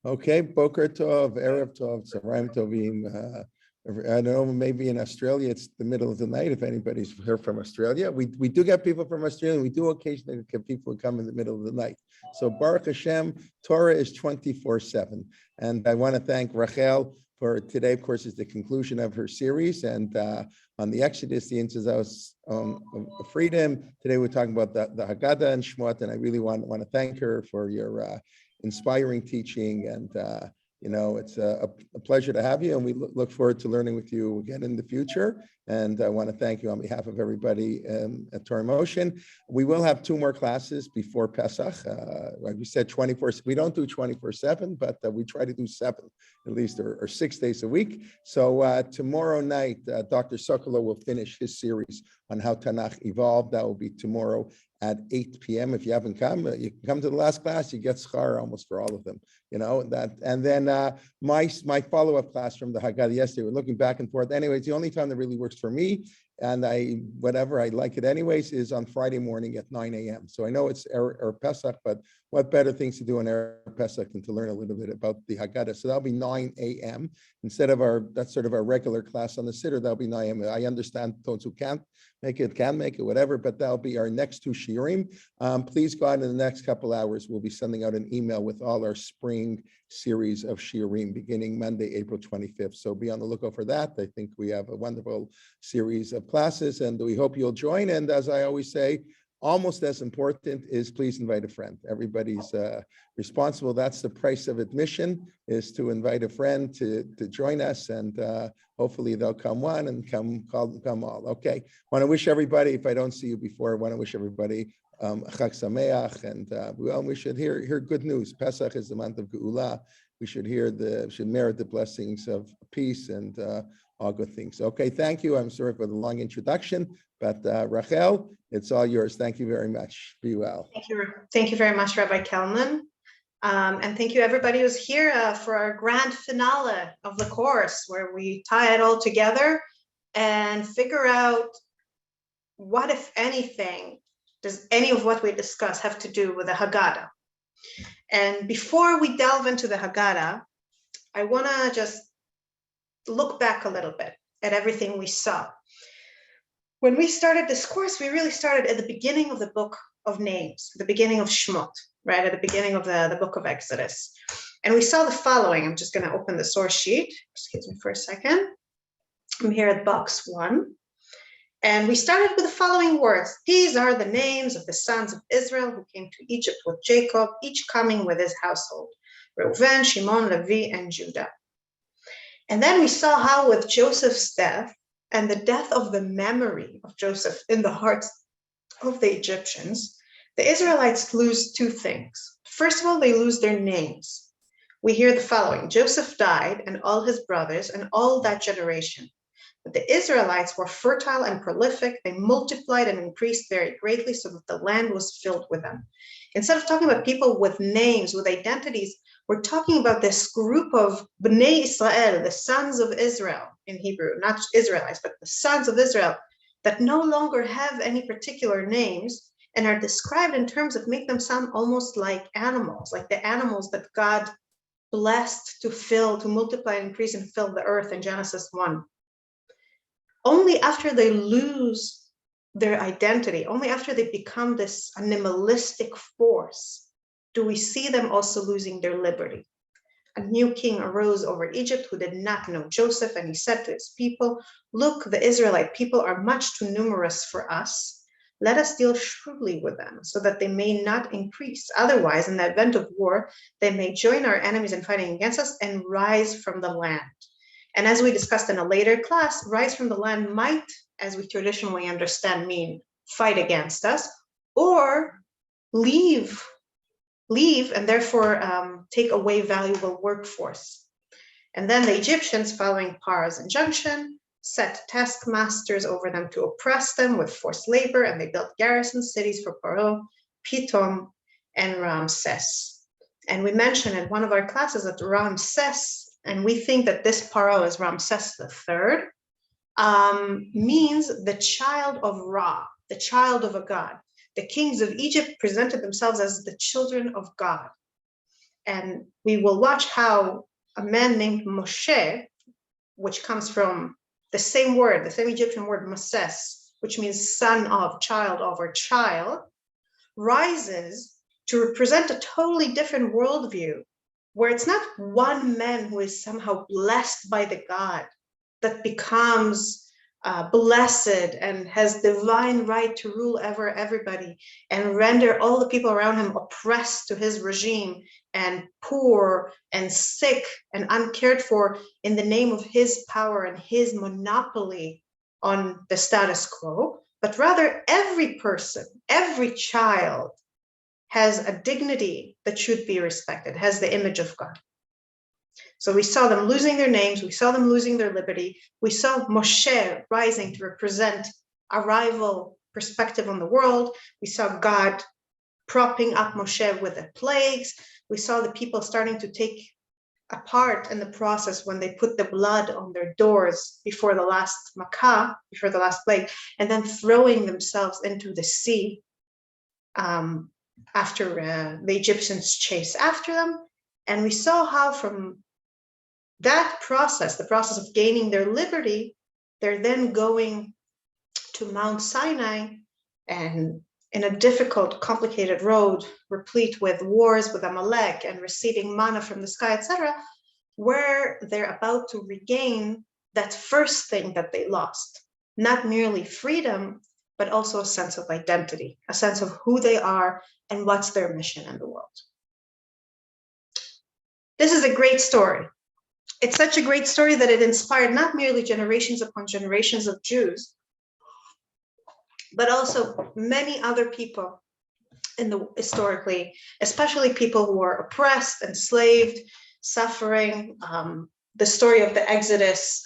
Okay, Boker Tov, Erev Tov, Tzarayim Tovim. I don't know, maybe in Australia it's the middle of the night. If anybody's here from Australia, we do get people from Australia. We do occasionally get people who come in the middle of the night. So Baruch Hashem, Torah is 24/7. And I want to thank Rachel for today. Of course, is the conclusion of her series, and on the Exodus, the incidents of freedom. Today we're talking about the Haggadah and Shmot, and I really want to thank her for your inspiring teaching, and it's a pleasure to have you, and we look forward to learning with you again in the future. And I want to thank you on behalf of everybody at Torah Motion. We will have 2 more classes before Pesach. Like we said, 24. We don't do 24/7, but we try to do 7 at least, or 6 days a week. So tomorrow night, Dr. Sokolow will finish his series on how Tanakh evolved. That will be tomorrow at 8 p.m. If you haven't come, you can come to the last class. You get schar almost for all of them, that. And then my follow-up class from the Haggadah yesterday, we're looking back and forth. Anyways, the only time that really works for me, and I like it anyways, is on Friday morning at 9 a.m. So I know it's Erev Pesach, but what better things to do on Erev Pesach than to learn a little bit about the Haggadah? So that'll be 9 a.m. instead of that's sort of our regular class on the Siddur. That'll be 9 a.m. I understand those who can't make it, can make it, whatever, but that'll be our next 2 shiurim. Please, God, in the next couple hours, we'll be sending out an email with all our spring series of shiurim beginning Monday, April 25th. So be on the lookout for that. I think we have a wonderful series of classes, and we hope you'll join. And as I always say, almost as important is please invite a friend. Everybody's responsible. That's the price of admission, is to invite a friend to join us, and hopefully they'll come one and come all. Okay. Want to wish everybody, if I don't see you before, I want to wish everybody Chag Sameach, and we should hear good news. Pesach is the month of Geula. We should merit the blessings of peace and all good things. Okay, thank you. I'm sorry for the long introduction, but Rachel, it's all yours. Thank you very much. Be well. Thank you very much, Rabbi Kelman. And thank you everybody who's here for our grand finale of the course, where we tie it all together and figure out what, if anything, does any of what we discuss have to do with the Haggadah. And before we delve into the Haggadah, I want to just look back a little bit at everything we saw. When we started this course, we really started at the beginning of the book of names, the beginning of Shmot, right, at the beginning of the book of Exodus. And we saw the following. I'm just going to open the source sheet. Excuse me for a second. I'm here at box 1. And we started with the following words. These are the names of the sons of Israel who came to Egypt with Jacob, each coming with his household: Reuven, Shimon, Levi, and Judah. And then we saw how with Joseph's death and the death of the memory of Joseph in the hearts of the Egyptians, the Israelites lose 2 things. First of all, they lose their names. We hear the following: Joseph died, and all his brothers, and all that generation. But the Israelites were fertile and prolific. They multiplied and increased very greatly, so that the land was filled with them. Instead of talking about people with names, with identities, we're talking about this group of Bnei Israel, the sons of Israel in Hebrew, not Israelites, but the sons of Israel, that no longer have any particular names and are described in terms that make them sound almost like animals, like the animals that God blessed to multiply and increase and fill the earth in Genesis 1. Only after they lose their identity, only after they become this animalistic force, do we see them also losing their liberty. A new king arose over Egypt who did not know Joseph, and he said to his people, "Look, the Israelite people are much too numerous for us. Let us deal shrewdly with them, so that they may not increase. Otherwise, in the event of war, they may join our enemies in fighting against us and rise from the land." And as we discussed in a later class, rise from the land might, as we traditionally understand, mean fight against us, or leave and therefore take away valuable workforce. And then the Egyptians, following Paro's injunction, set taskmasters over them to oppress them with forced labor, and they built garrison cities for Paro, Pitom, and Ramses. And we mentioned in one of our classes that Ramses, and we think that this Paro is Ramses III, means the child of Ra, the child of a god. The kings of Egypt presented themselves as the children of God. And we will watch how a man named Moshe, which comes from the same word, the same Egyptian word, Moses, which means son of, child of, or child, rises to represent a totally different worldview, where it's not one man who is somehow blessed by the God that becomes blessed and has divine right to rule over everybody and render all the people around him oppressed to his regime and poor and sick and uncared for in the name of his power and his monopoly on the status quo, but rather every person, every child has a dignity that should be respected, has the image of God. So we saw them losing their names, we saw them losing their liberty, we saw Moshe rising to represent a rival perspective on the world, we saw God propping up Moshe with the plagues, we saw the people starting to take a part in the process when they put the blood on their doors before the last Makkah, before the last plague, and then throwing themselves into the sea after the Egyptians chase after them. And we saw how from that process, the process of gaining their liberty, they're then going to Mount Sinai and in a difficult, complicated road, replete with wars with Amalek and receiving manna from the sky, etc., where they're about to regain that first thing that they lost, not merely freedom, but also a sense of identity, a sense of who they are and what's their mission in the world. This is a great story. It's such a great story that it inspired not merely generations upon generations of Jews, but also many other people in the historically, especially people who were oppressed, enslaved, suffering. The story of the Exodus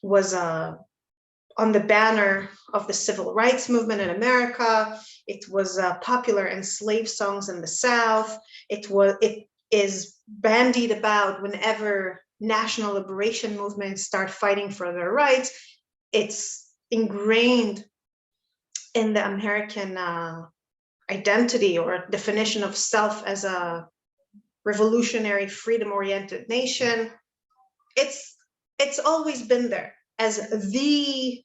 was on the banner of the civil rights movement in America. It was popular in slave songs in the South. It is bandied about whenever national liberation movements start fighting for their rights. It's ingrained in the American identity or definition of self as a revolutionary, freedom-oriented nation. It's always been there as the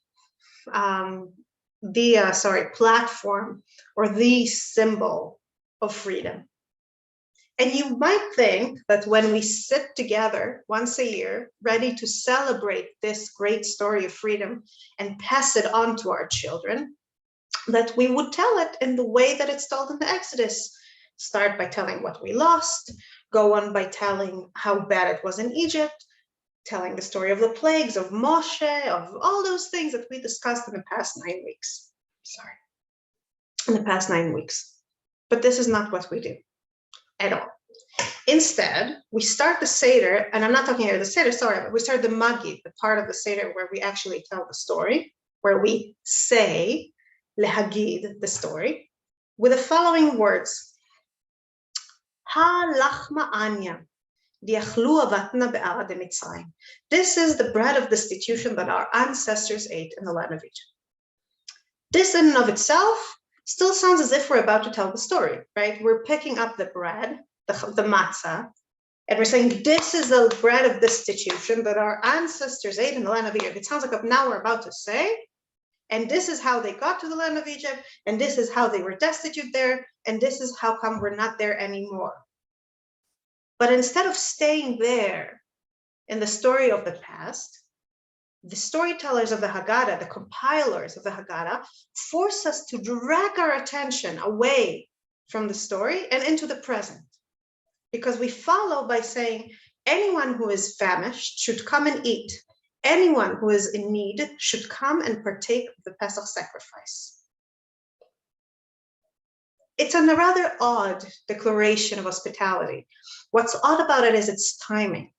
platform or the symbol of freedom. And you might think that when we sit together once a year, ready to celebrate this great story of freedom and pass it on to our children, that we would tell it in the way that it's told in the Exodus. Start by telling what we lost, go on by telling how bad it was in Egypt, telling the story of the plagues, of Moshe, of all those things that we discussed in the past 9 weeks. In the past 9 weeks. But this is not what we do at all. Instead, we start the Seder, and I'm not talking here the Seder, sorry, but we start the Magid, the part of the Seder where we actually tell the story, where we say, lehagid, the story, with the following words. Ha-lachma anya, diachlu avatna be'arad mitzrayim. This is the bread of destitution that our ancestors ate in the land of Egypt. This in and of itself still sounds as if we're about to tell the story, right? We're picking up the bread, the matzah, and we're saying, this is the bread of destitution that our ancestors ate in the land of Egypt. It sounds like now we're about to say, and this is how they got to the land of Egypt, and this is how they were destitute there, and this is how come we're not there anymore. But instead of staying there in the story of the past, the storytellers of the Haggadah, the compilers of the Haggadah, force us to drag our attention away from the story and into the present. Because we follow by saying, anyone who is famished should come and eat. Anyone who is in need should come and partake of the Pesach sacrifice. It's a rather odd declaration of hospitality. What's odd about it is its timing.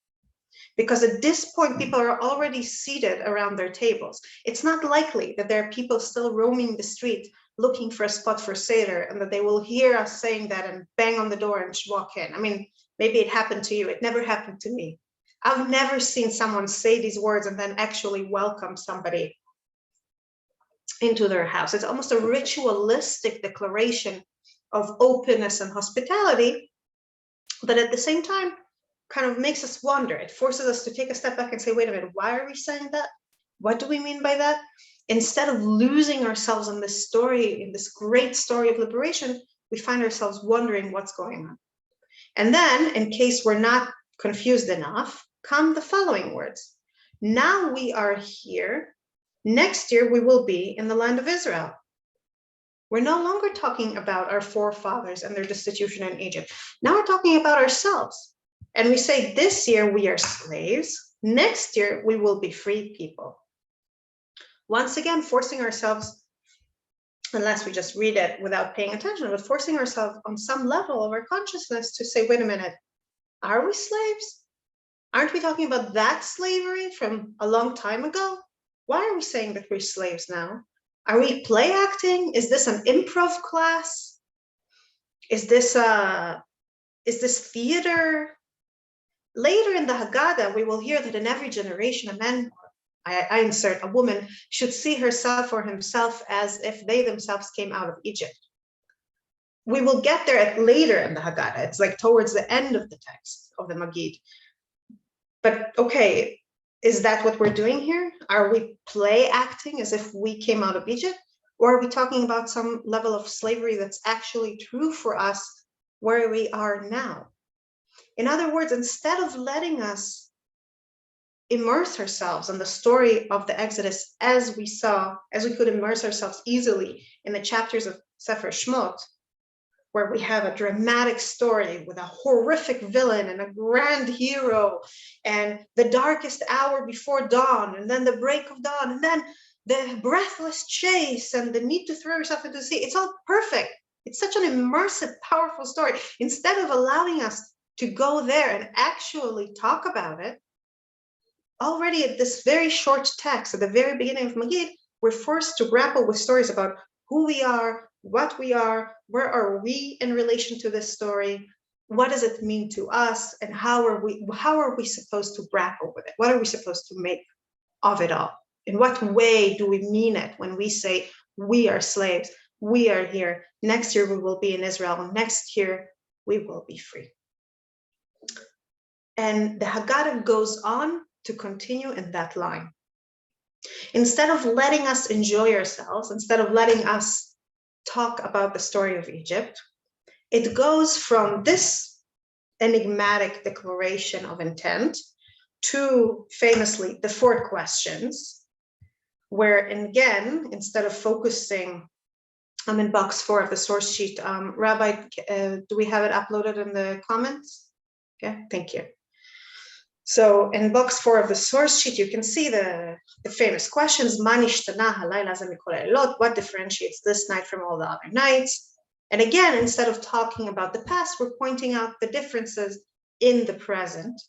Because at this point, people are already seated around their tables. It's not likely that there are people still roaming the street looking for a spot for Seder and that they will hear us saying that and bang on the door and walk in. I mean, maybe it happened to you. It never happened to me. I've never seen someone say these words and then actually welcome somebody into their house. It's almost a ritualistic declaration of openness and hospitality but at the same time, kind of makes us wonder. It forces us to take a step back and say, wait a minute, why are we saying that? What do we mean by that? Instead of losing ourselves in this story, in this great story of liberation, we find ourselves wondering what's going on. And then, in case we're not confused enough, come the following words. Now we are here. Next year, we will be in the land of Israel. We're no longer talking about our forefathers and their destitution in Egypt. Now we're talking about ourselves. And we say, this year we are slaves. Next year, we will be free people. Once again, forcing ourselves, unless we just read it without paying attention, but forcing ourselves on some level of our consciousness to say, wait a minute, are we slaves? Aren't we talking about that slavery from a long time ago? Why are we saying that we're slaves now? Are we play acting? Is this an improv class? Is this theater? Later in the Haggadah, we will hear that in every generation, a man, I insert, a woman should see herself or himself as if they themselves came out of Egypt. We will get there later in the Haggadah. It's like towards the end of the text of the Magid. But okay, is that what we're doing here? Are we play acting as if we came out of Egypt? Or are we talking about some level of slavery that's actually true for us where we are now? In other words, instead of letting us immerse ourselves in the story of the Exodus as we could immerse ourselves easily in the chapters of Sefer Shmot, where we have a dramatic story with a horrific villain and a grand hero and the darkest hour before dawn and then the break of dawn and then the breathless chase and the need to throw yourself into the sea. It's all perfect. It's such an immersive, powerful story. Instead of allowing us to go there and actually talk about it, already at this very short text, at the very beginning of Magid, we're forced to grapple with stories about who we are, what we are, where are we in relation to this story, what does it mean to us, and how are we supposed to grapple with it? What are we supposed to make of it all? In what way do we mean it when we say we are slaves, we are here, next year we will be in Israel, next year we will be free? And the Haggadah goes on to continue in that line. Instead of letting us enjoy ourselves, instead of letting us talk about the story of Egypt, it goes from this enigmatic declaration of intent to famously the 4 questions, where again, instead of focusing, I'm in box 4 of the source sheet. Rabbi, do we have it uploaded in the comments? Yeah, thank you. So in box 4 of the source sheet, you can see the famous questions. What differentiates this night from all the other nights? And again, instead of talking about the past, we're pointing out the differences in the present.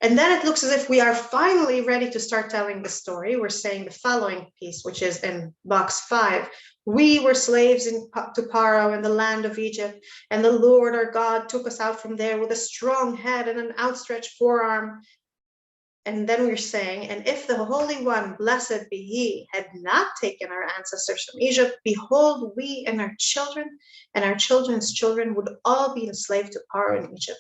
And then it looks as if we are finally ready to start telling the story. We're saying the following piece, which is in box 5. We were slaves to Paro in the land of Egypt, and the Lord our God took us out from there with a strong head and an outstretched forearm. And then we're saying, and if the Holy One, blessed be He, had not taken our ancestors from Egypt, behold, we and our children and our children's children would all be enslaved to Paro in Egypt.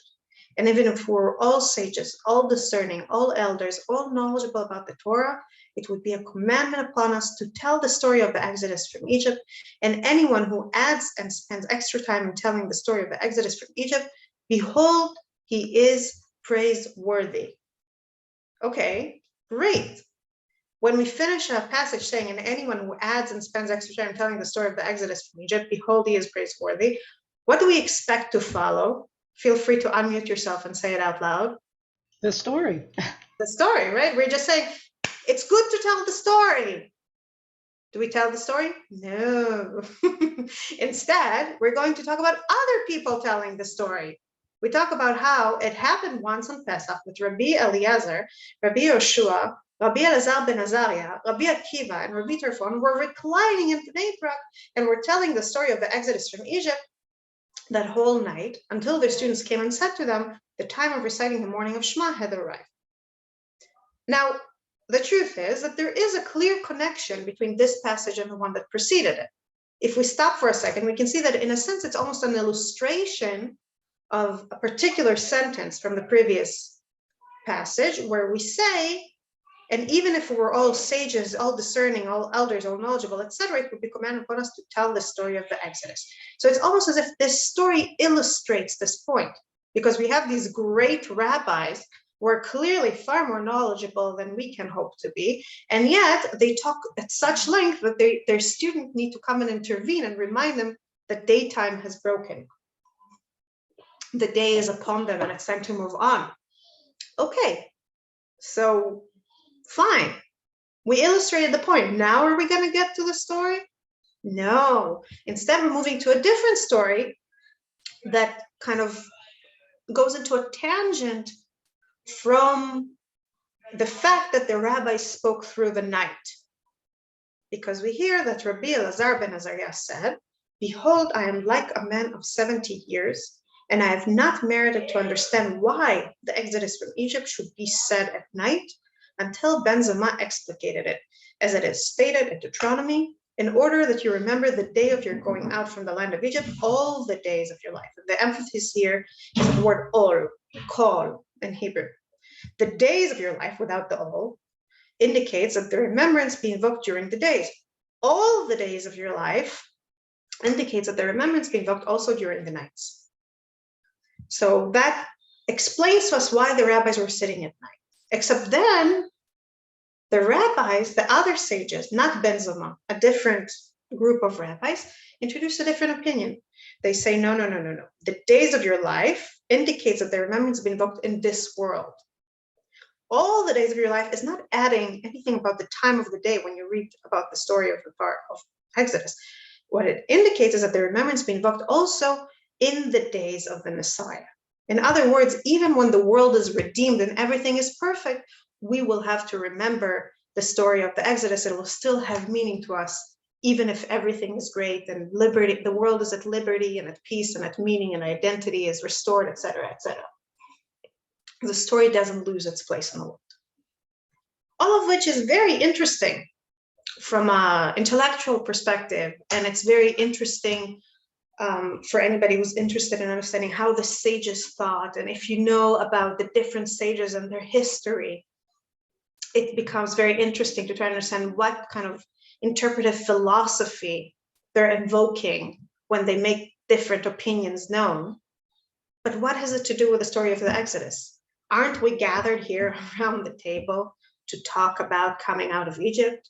And even if we were all sages, all discerning, all elders, all knowledgeable about the Torah, it would be a commandment upon us to tell the story of the Exodus from Egypt. And anyone who adds and spends extra time in telling the story of the Exodus from Egypt, behold, he is praiseworthy. Okay, great. When we finish a passage saying, and anyone who adds and spends extra time telling the story of the Exodus from Egypt, behold, he is praiseworthy, what do we expect to follow? Feel free to unmute yourself and say it out loud. The story. The story, right? We're just saying, it's good to tell the story. Do we tell the story? No. Instead, we're going to talk about other people telling the story. We talk about how it happened once on Pesach with Rabbi Eliezer, Rabbi Yoshua, Rabbi Elazar ben Azariah, Rabbi Akiva, and Rabbi Tarfon were reclining in Bnei Brak and were telling the story of the Exodus from Egypt that whole night until their students came and said to them, the time of reciting the morning of Shema had arrived. Now, the truth is that there is a clear connection between this passage and the one that preceded it. If we stop for a second, we can see that in a sense, it's almost an illustration of a particular sentence from the previous passage where we say, and even if we're all sages, all discerning, all elders, all knowledgeable, etc., it would be commanded upon us to tell the story of the Exodus. So it's almost as if this story illustrates this point, because we have these great rabbis who are clearly far more knowledgeable than we can hope to be, and yet they talk at such length that their students need to come and intervene and remind them that daytime has broken. The day is upon them and it's time to move on. Okay, so fine. We illustrated the point. Now are we going to get to the story? No. Instead, we're moving to a different story that kind of goes into a tangent from the fact that the rabbis spoke through the night. Because we hear that Rabbi Elazar ben Azariah said, "Behold, I am like a man of 70 years, and I have not merited to understand why the exodus from Egypt should be said at night, until Ben Zoma explicated it, as it is stated in Deuteronomy, in order that you remember the day of your going out from the land of Egypt, all the days of your life." And the emphasis here is the word ol, kol in Hebrew. The days of your life without the ol indicates that the remembrance be invoked during the days. All the days of your life indicates that the remembrance be invoked also during the nights. So that explains to us why the rabbis were sitting at night. Except then, the rabbis, the other sages, not Ben Zoma, a different group of rabbis, introduce a different opinion. They say, no. The days of your life indicates that the remembrance has been invoked in this world. All the days of your life is not adding anything about the time of the day when you read about the story of the part of Exodus. What it indicates is that the remembrance has been invoked also in the days of the Messiah. In other words, even when the world is redeemed and everything is perfect, we will have to remember the story of the Exodus. It will still have meaning to us, even if everything is great and liberty, the world is at liberty and at peace and at meaning and identity is restored, etc., etc. The story doesn't lose its place in the world. All of which is very interesting from an intellectual perspective, and it's very interesting for anybody who's interested in understanding how the sages thought, and if you know about the different sages and their history, it becomes very interesting to try to understand what kind of interpretive philosophy they're invoking when they make different opinions known. But what has it to do with the story of the Exodus? Aren't we gathered here around the table to talk about coming out of Egypt?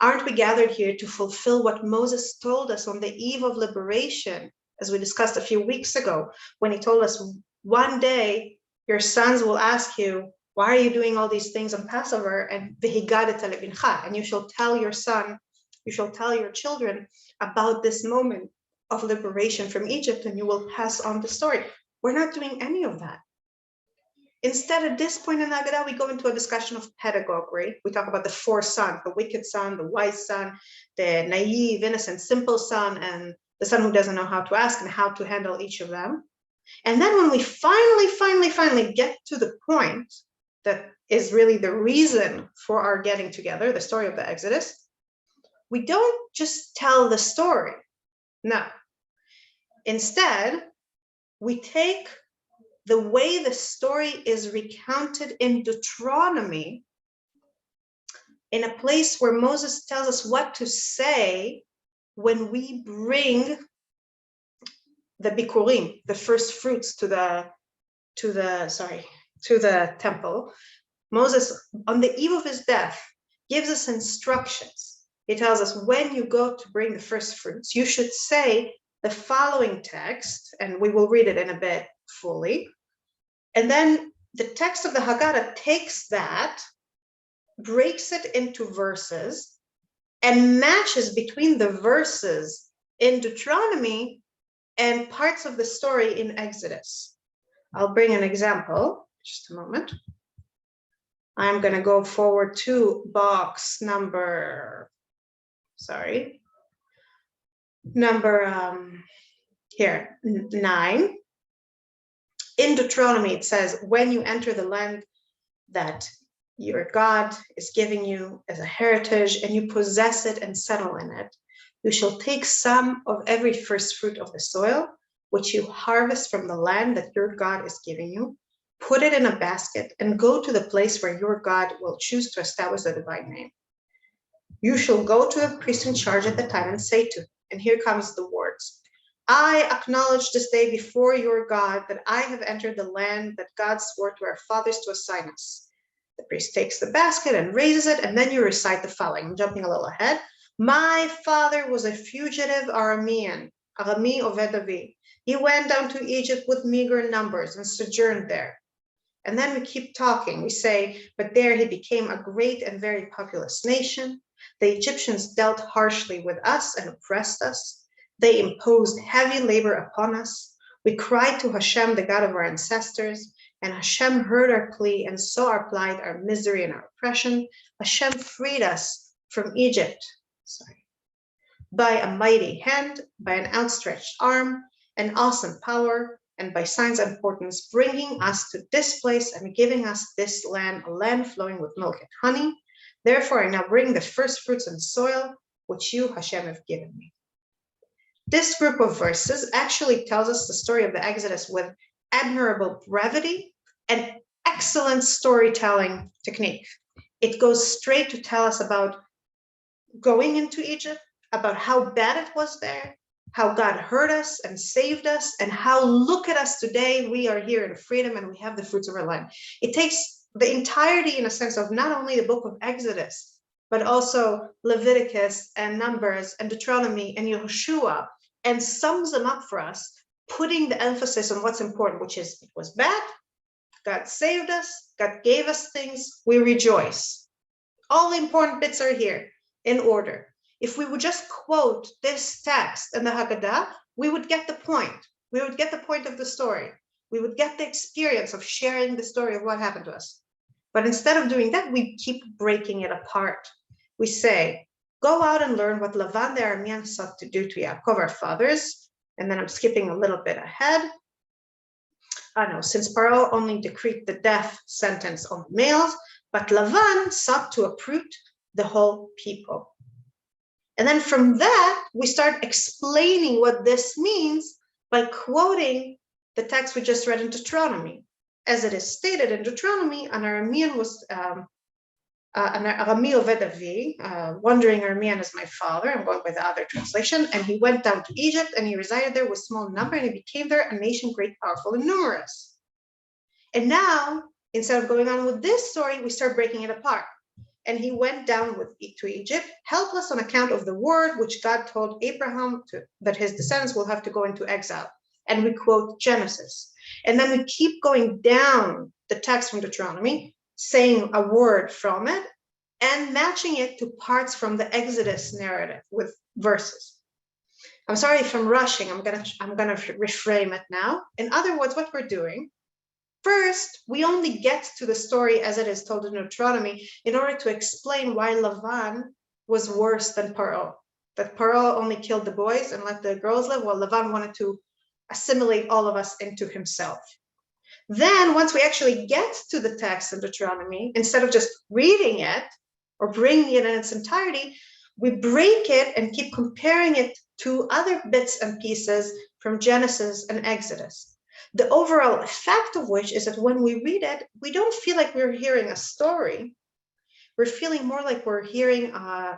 Aren't we gathered here to fulfill what Moses told us on the eve of liberation, as we discussed a few weeks ago, when he told us, one day your sons will ask you, why are you doing all these things on Passover? And you shall tell your son, you shall tell your children about this moment of liberation from Egypt, and you will pass on the story. We're not doing any of that. Instead, at this point in the Haggadah, we go into a discussion of pedagogy. We talk about the four sons, the wicked son, the wise son, the naive, innocent, simple son, and the son who doesn't know how to ask and how to handle each of them. And then when we finally get to the point that is really the reason for our getting together, the story of the Exodus, we don't just tell the story. No. Instead, we take the way the story is recounted in Deuteronomy, in a place where Moses tells us what to say when we bring the bikurim, the first fruits to the temple. Moses, on the eve of his death, gives us instructions. He tells us, when you go to bring the first fruits, you should say the following text, and we will read it in a bit fully. And then the text of the Haggadah takes that, breaks it into verses, and matches between the verses in Deuteronomy and parts of the story in Exodus. I'll bring an example, just a moment. I'm going to go forward to box number 9. In Deuteronomy, it says, when you enter the land that your God is giving you as a heritage and you possess it and settle in it, you shall take some of every first fruit of the soil. which you harvest from the land that your God is giving you, put it in a basket, and go to the place where your God will choose to establish the divine name. You shall go to the priest in charge at the time and say to him, and here comes the words, I acknowledge this day before your God that I have entered the land that God swore to our fathers to assign us. The priest takes the basket and raises it, and then you recite the following. I'm jumping a little ahead. My father was a fugitive Aramean, Arami Oved Avi. He went down to Egypt with meager numbers and sojourned there. And then we keep talking. We say, but there he became a great and very populous nation. The Egyptians dealt harshly with us and oppressed us. They imposed heavy labor upon us. We cried to Hashem, the God of our ancestors, and Hashem heard our plea and saw our plight, our misery, and our oppression. Hashem freed us from Egypt, by a mighty hand, by an outstretched arm, an awesome power, and by signs and portents, bringing us to this place and giving us this land, a land flowing with milk and honey. Therefore, I now bring the first fruits and soil, which you, Hashem, have given me. This group of verses actually tells us the story of the Exodus with admirable brevity and excellent storytelling technique. It goes straight to tell us about going into Egypt, about how bad it was there, how God heard us and saved us, and how, look at us today, we are here in freedom and we have the fruits of our land. It takes the entirety, in a sense, of not only the book of Exodus, but also Leviticus and Numbers and Deuteronomy and Yehoshua, and sums them up for us, putting the emphasis on what's important, which is it was bad, God saved us, God gave us things, we rejoice. All the important bits are here in order. If we would just quote this text in the Haggadah, we would get the point. We would get the point of the story. We would get the experience of sharing the story of what happened to us. But instead of doing that, we keep breaking it apart. We say, go out and learn what Lavan the Aramean sought to do to Yaakov, our fathers. And then I'm skipping a little bit ahead. Since Paro only decreed the death sentence on the males, but Lavan sought to uproot the whole people. And then from that, we start explaining what this means by quoting the text we just read in Deuteronomy. As it is stated in Deuteronomy, an Aramean was an Arami Oved Avi, wandering Aramean is my father. I'm going by the other translation. And he went down to Egypt and he resided there with small number, and he became there a nation great, powerful, and numerous. And now, instead of going on with this story, we start breaking it apart. And he went down to Egypt, helpless on account of the word which God told Abraham that his descendants will have to go into exile. And we quote Genesis. And then we keep going down the text from Deuteronomy, saying a word from it, and matching it to parts from the Exodus narrative with verses. I'm sorry if I'm rushing. I'm gonna reframe it now. In other words, what we're doing, first, we only get to the story as it is told in Deuteronomy in order to explain why Lavan was worse than Paro. That Paro only killed the boys and let the girls live, while Lavan wanted to assimilate all of us into himself. Then, once we actually get to the text in Deuteronomy, instead of just reading it or bringing it in its entirety, we break it and keep comparing it to other bits and pieces from Genesis and Exodus. The overall effect of which is that when we read it, we don't feel like we're hearing a story. We're feeling more like we're hearing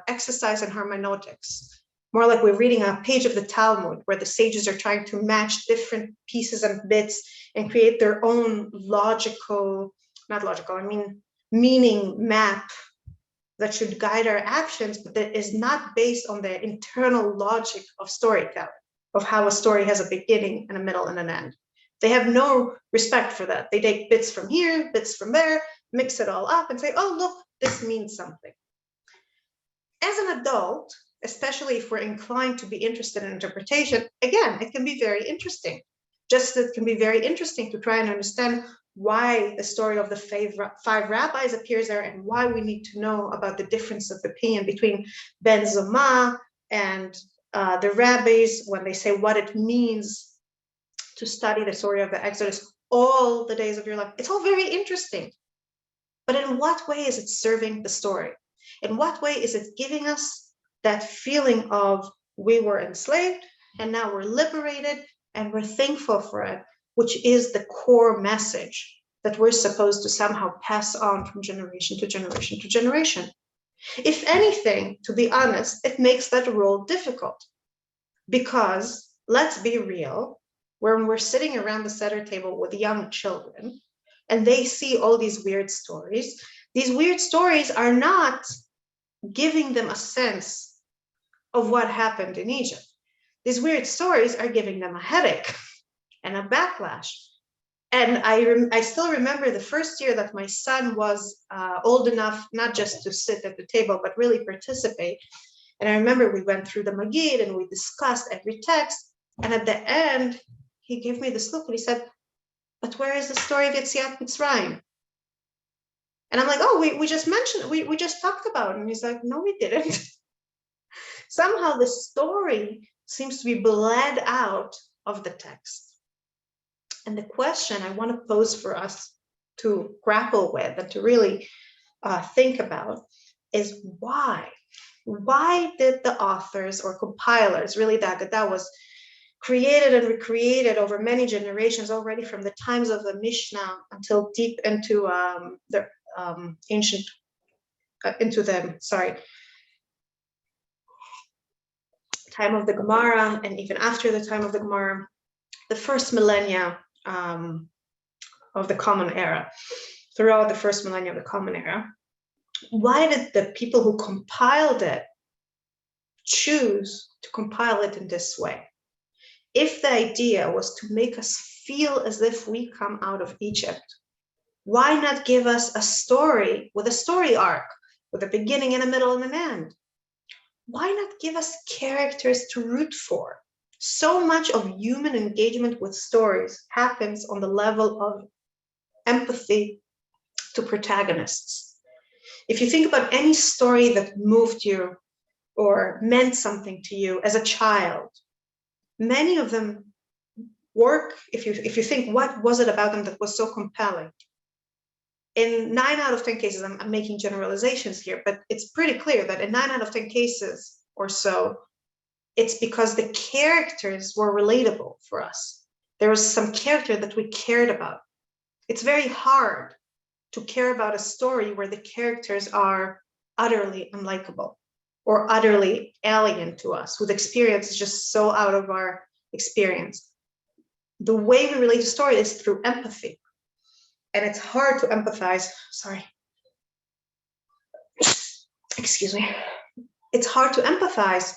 exercise in hermeneutics, more like we're reading a page of the Talmud, where the sages are trying to match different pieces and bits and create their own meaning map that should guide our actions, but that is not based on the internal logic of storytelling, of how a story has a beginning and a middle and an end. They have no respect for that. They take bits from here, bits from there, mix it all up and say, oh, look, this means something. As an adult, especially if we're inclined to be interested in interpretation, again, it can be very interesting. Just as it can be very interesting to try and understand why the story of the five rabbis appears there and why we need to know about the difference of opinion between Ben Zoma and the rabbis when they say what it means to study the story of the Exodus all the days of your life. It's all very interesting. But in what way is it serving the story? In what way is it giving us that feeling of we were enslaved and now we're liberated and we're thankful for it, which is the core message that we're supposed to somehow pass on from generation to generation to generation. If anything, to be honest, it makes that role difficult because, let's be real, when we're sitting around the Seder table with young children and they see all these weird stories are not giving them a sense of what happened in Egypt. These weird stories are giving them a headache and a backlash. And I still remember the first year that my son was old enough, not just to sit at the table, but really participate. And I remember we went through the Magid and we discussed every text. And at the end, he gave me this look and he said, but where is the story of Yetziat Mitzrayim? And I'm like, oh, we just mentioned it. We just talked about it. And he's like, no, we didn't. Somehow the story seems to be bled out of the text. And the question I want to pose for us to grapple with and to really think about is why? Why did the authors or compilers, really that was created and recreated over many generations already from the times of the Mishnah until deep into the ancient, time of the Gemara, and even after the time of the Gemara, the first millennia of the Common Era, throughout the first millennia of the Common Era, why did the people who compiled it choose to compile it in this way? If the idea was to make us feel as if we come out of Egypt, why not give us a story with a story arc, with a beginning and a middle and an end? Why not give us characters to root for? So much of human engagement with stories happens on the level of empathy to protagonists. If you think about any story that moved you or meant something to you as a child, many of them work, if you think, what was it about them that was so compelling? In 9 out of 10 cases, I'm making generalizations here, but it's pretty clear that in 9 out of 10 cases or so, it's because the characters were relatable for us. There was some character that we cared about. It's very hard to care about a story where the characters are utterly unlikable or utterly alien to us, with experience just so out of our experience. The way we relate to story is through empathy. And it's hard to empathize, excuse me. It's hard to empathize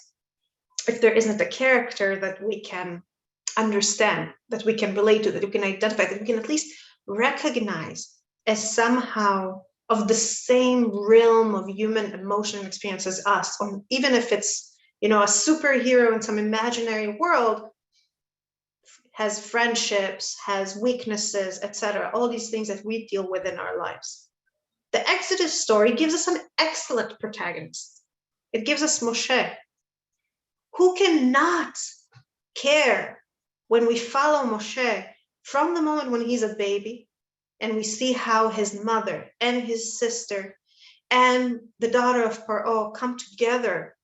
if there isn't a character that we can understand, that we can relate to, that we can identify, that we can at least recognize as somehow of the same realm of human emotion and experience as us, or even if it's, a superhero in some imaginary world, has friendships, has weaknesses, etc. All these things that we deal with in our lives. The Exodus story gives us an excellent protagonist. It gives us Moshe. Who cannot care when we follow Moshe from the moment when he's a baby and we see how his mother and his sister and the daughter of Paro come together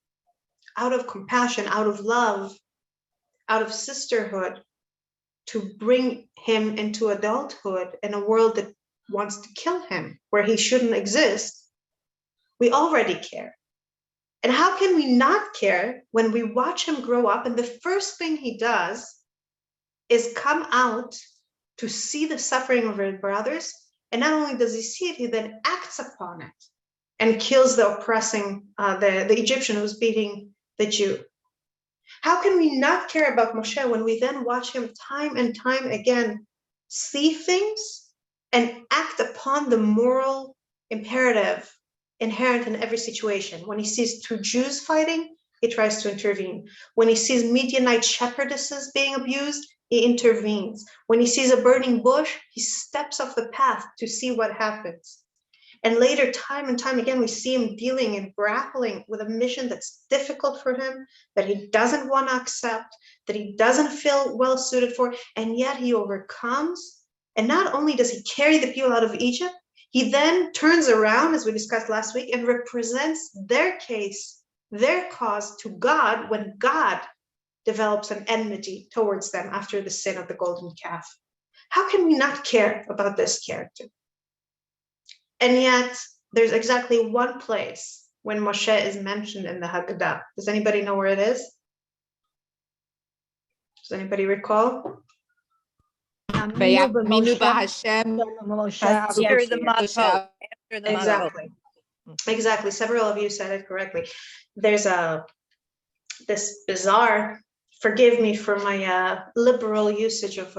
out of compassion, out of love, out of sisterhood, to bring him into adulthood in a world that wants to kill him, where he shouldn't exist. We already care. And how can we not care when we watch him grow up and the first thing he does is come out to see the suffering of his brothers, and not only does he see it, he then acts upon it and kills the oppressing, the Egyptian who's beating the Jew. How can we not care about Moshe when we then watch him time and time again see things and act upon the moral imperative inherent in every situation? When he sees two Jews fighting, he tries to intervene. When he sees Midianite shepherdesses being abused, he intervenes. When he sees a burning bush, he steps off the path to see what happens. And later, time and time again, we see him dealing and grappling with a mission that's difficult for him, that he doesn't want to accept, that he doesn't feel well suited for, and yet he overcomes. And not only does he carry the people out of Egypt, he then turns around, as we discussed last week, and represents their case, their cause to God, when God develops an enmity towards them after the sin of the golden calf. How can we not care about this character? And yet, there's exactly one place when Moshe is mentioned in the Haggadah. Does anybody know where it is? Does anybody recall? Minu Hashem. After the Matzot. Exactly. Several of you said it correctly. There's this bizarre, forgive me for my liberal usage of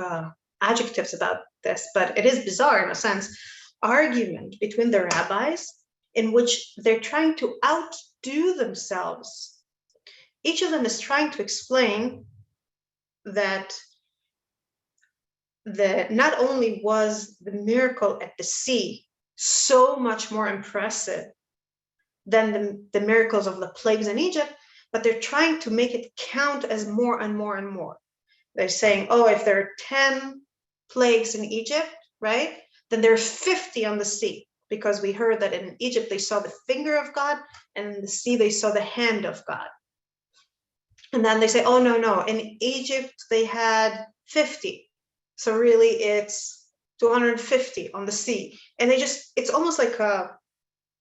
adjectives about this, but it is bizarre in a sense, argument between the rabbis in which they're trying to outdo themselves. Each of them is trying to explain that not only was the miracle at the sea so much more impressive than the miracles of the plagues in Egypt, but they're trying to make it count as more and more and more. They're saying, oh, if there are 10 plagues in Egypt, right, then there are 50 on the sea, because we heard that in Egypt they saw the finger of God, and in the sea they saw the hand of God. And then they say, oh, no, in Egypt they had 50. So really it's 250 on the sea. And it's almost like a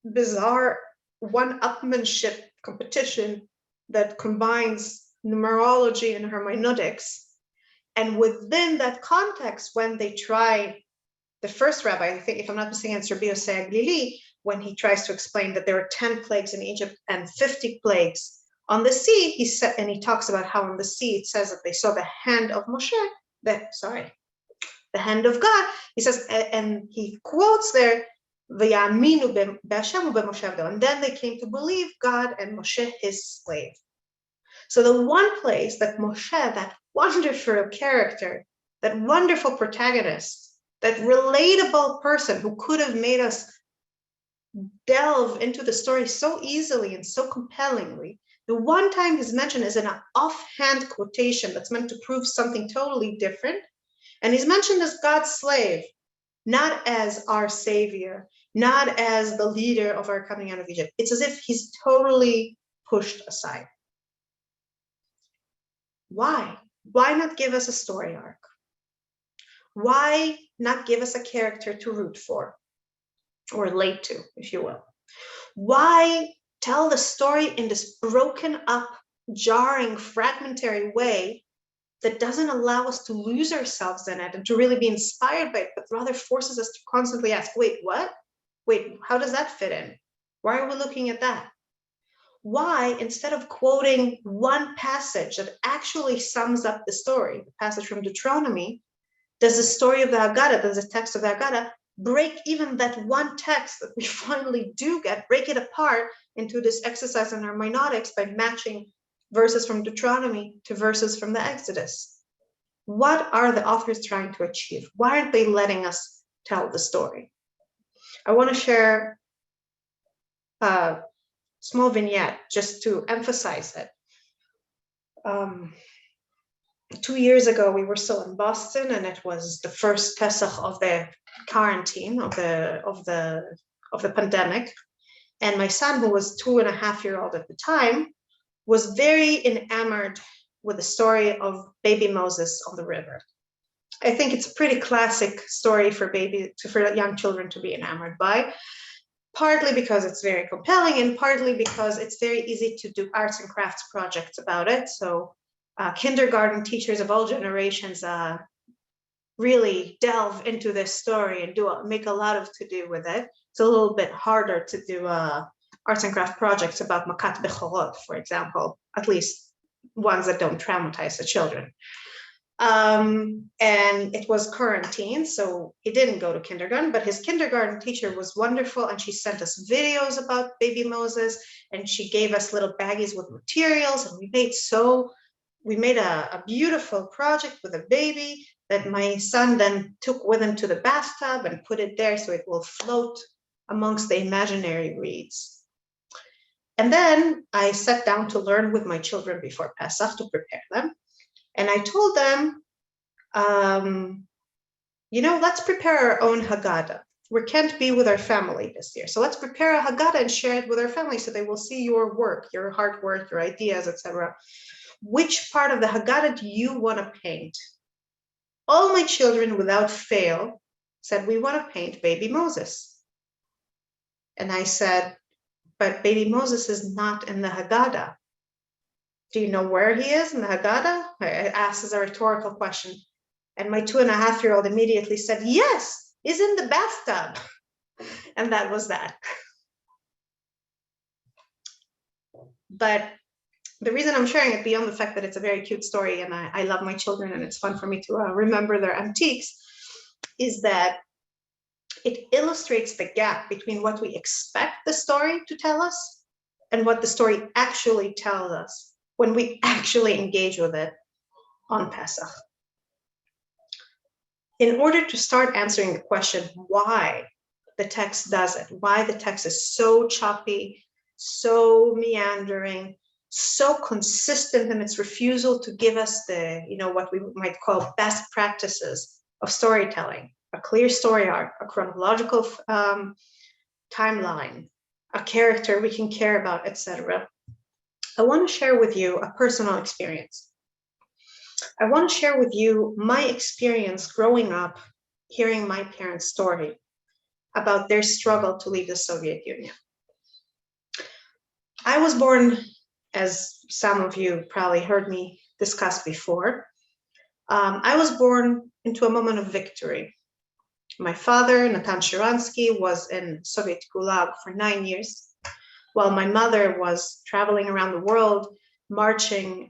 bizarre one-upmanship competition that combines numerology and hermeneutics. And within that context, when they try, the first rabbi, I think, if I'm not mistaken, it's Rabbi Yosei Glili, when he tries to explain that there are 10 plagues in Egypt and 50 plagues on the sea, he said, and he talks about how on the sea it says that they saw the hand of Moshe, the hand of God. He says, and he quotes there, "V'yaminu b'Hashem u'b'Moshe avdo," and then they came to believe God and Moshe, his slave. So the one place that Moshe, that wonderful character, that wonderful protagonist, that relatable person who could have made us delve into the story so easily and so compellingly, the one time he's mentioned is an offhand quotation that's meant to prove something totally different. And he's mentioned as God's slave, not as our savior, not as the leader of our coming out of Egypt. It's as if he's totally pushed aside. Why? Why not give us a story arc? Why not give us a character to root for or relate to, if you will? Why tell the story in this broken up, jarring, fragmentary way that doesn't allow us to lose ourselves in it and to really be inspired by it, but rather forces us to constantly ask, wait, what? Wait, how does that fit in? Why are we looking at that? Why, instead of quoting one passage that actually sums up the story, the passage from Deuteronomy, does the story of the Haggadah, does the text of the Haggadah break even that one text that we finally do get, break it apart into this exercise in hermeneutics by matching verses from Deuteronomy to verses from the Exodus? What are the authors trying to achieve? Why aren't they letting us tell the story? I want to share a small vignette just to emphasize it. 2 years ago, we were still in Boston, and it was the first Pesach of the quarantine of the pandemic. And my son, who was 2.5-year-old at the time, was very enamored with the story of baby Moses on the river. I think it's a pretty classic story for young children to be enamored by, partly because it's very compelling and partly because it's very easy to do arts and crafts projects about it. So kindergarten teachers of all generations really delve into this story and make a lot of to-do with it. It's a little bit harder to do arts and craft projects about Makat Bechorot, for example, at least ones that don't traumatize the children. And it was quarantine, so he didn't go to kindergarten, but his kindergarten teacher was wonderful, and she sent us videos about baby Moses, and she gave us little baggies with materials, and we made a beautiful project with a baby that my son then took with him to the bathtub and put it there so it will float amongst the imaginary reeds. And then I sat down to learn with my children before Pesach to prepare them. And I told them, let's prepare our own Haggadah. We can't be with our family this year. So let's prepare a Haggadah and share it with our family so they will see your work, your hard work, your ideas, etc. which part of the Haggadah do you want to paint? All my children, without fail, said, we want to paint baby Moses. And I said, but baby Moses is not in the Haggadah. Do you know where he is in the Haggadah? I asked as a rhetorical question. And my 2.5-year-old immediately said, yes, he's in the bathtub. And that was that. But the reason I'm sharing it, beyond the fact that it's a very cute story and I love my children and it's fun for me to remember their antiques, is that it illustrates the gap between what we expect the story to tell us and what the story actually tells us when we actually engage with it on Pesach. In order to start answering the question why the text does it, why the text is so choppy, so meandering, so consistent in its refusal to give us the, what we might call best practices of storytelling, a clear story arc, a chronological timeline, a character we can care about, etc. I want to share with you a personal experience. I want to share with you my experience growing up, hearing my parents' story about their struggle to leave the Soviet Union. I was born, as some of you probably heard me discuss before, I was born into a moment of victory. My father, Natan Sharansky, was in Soviet Gulag for 9 years, while my mother was traveling around the world, marching,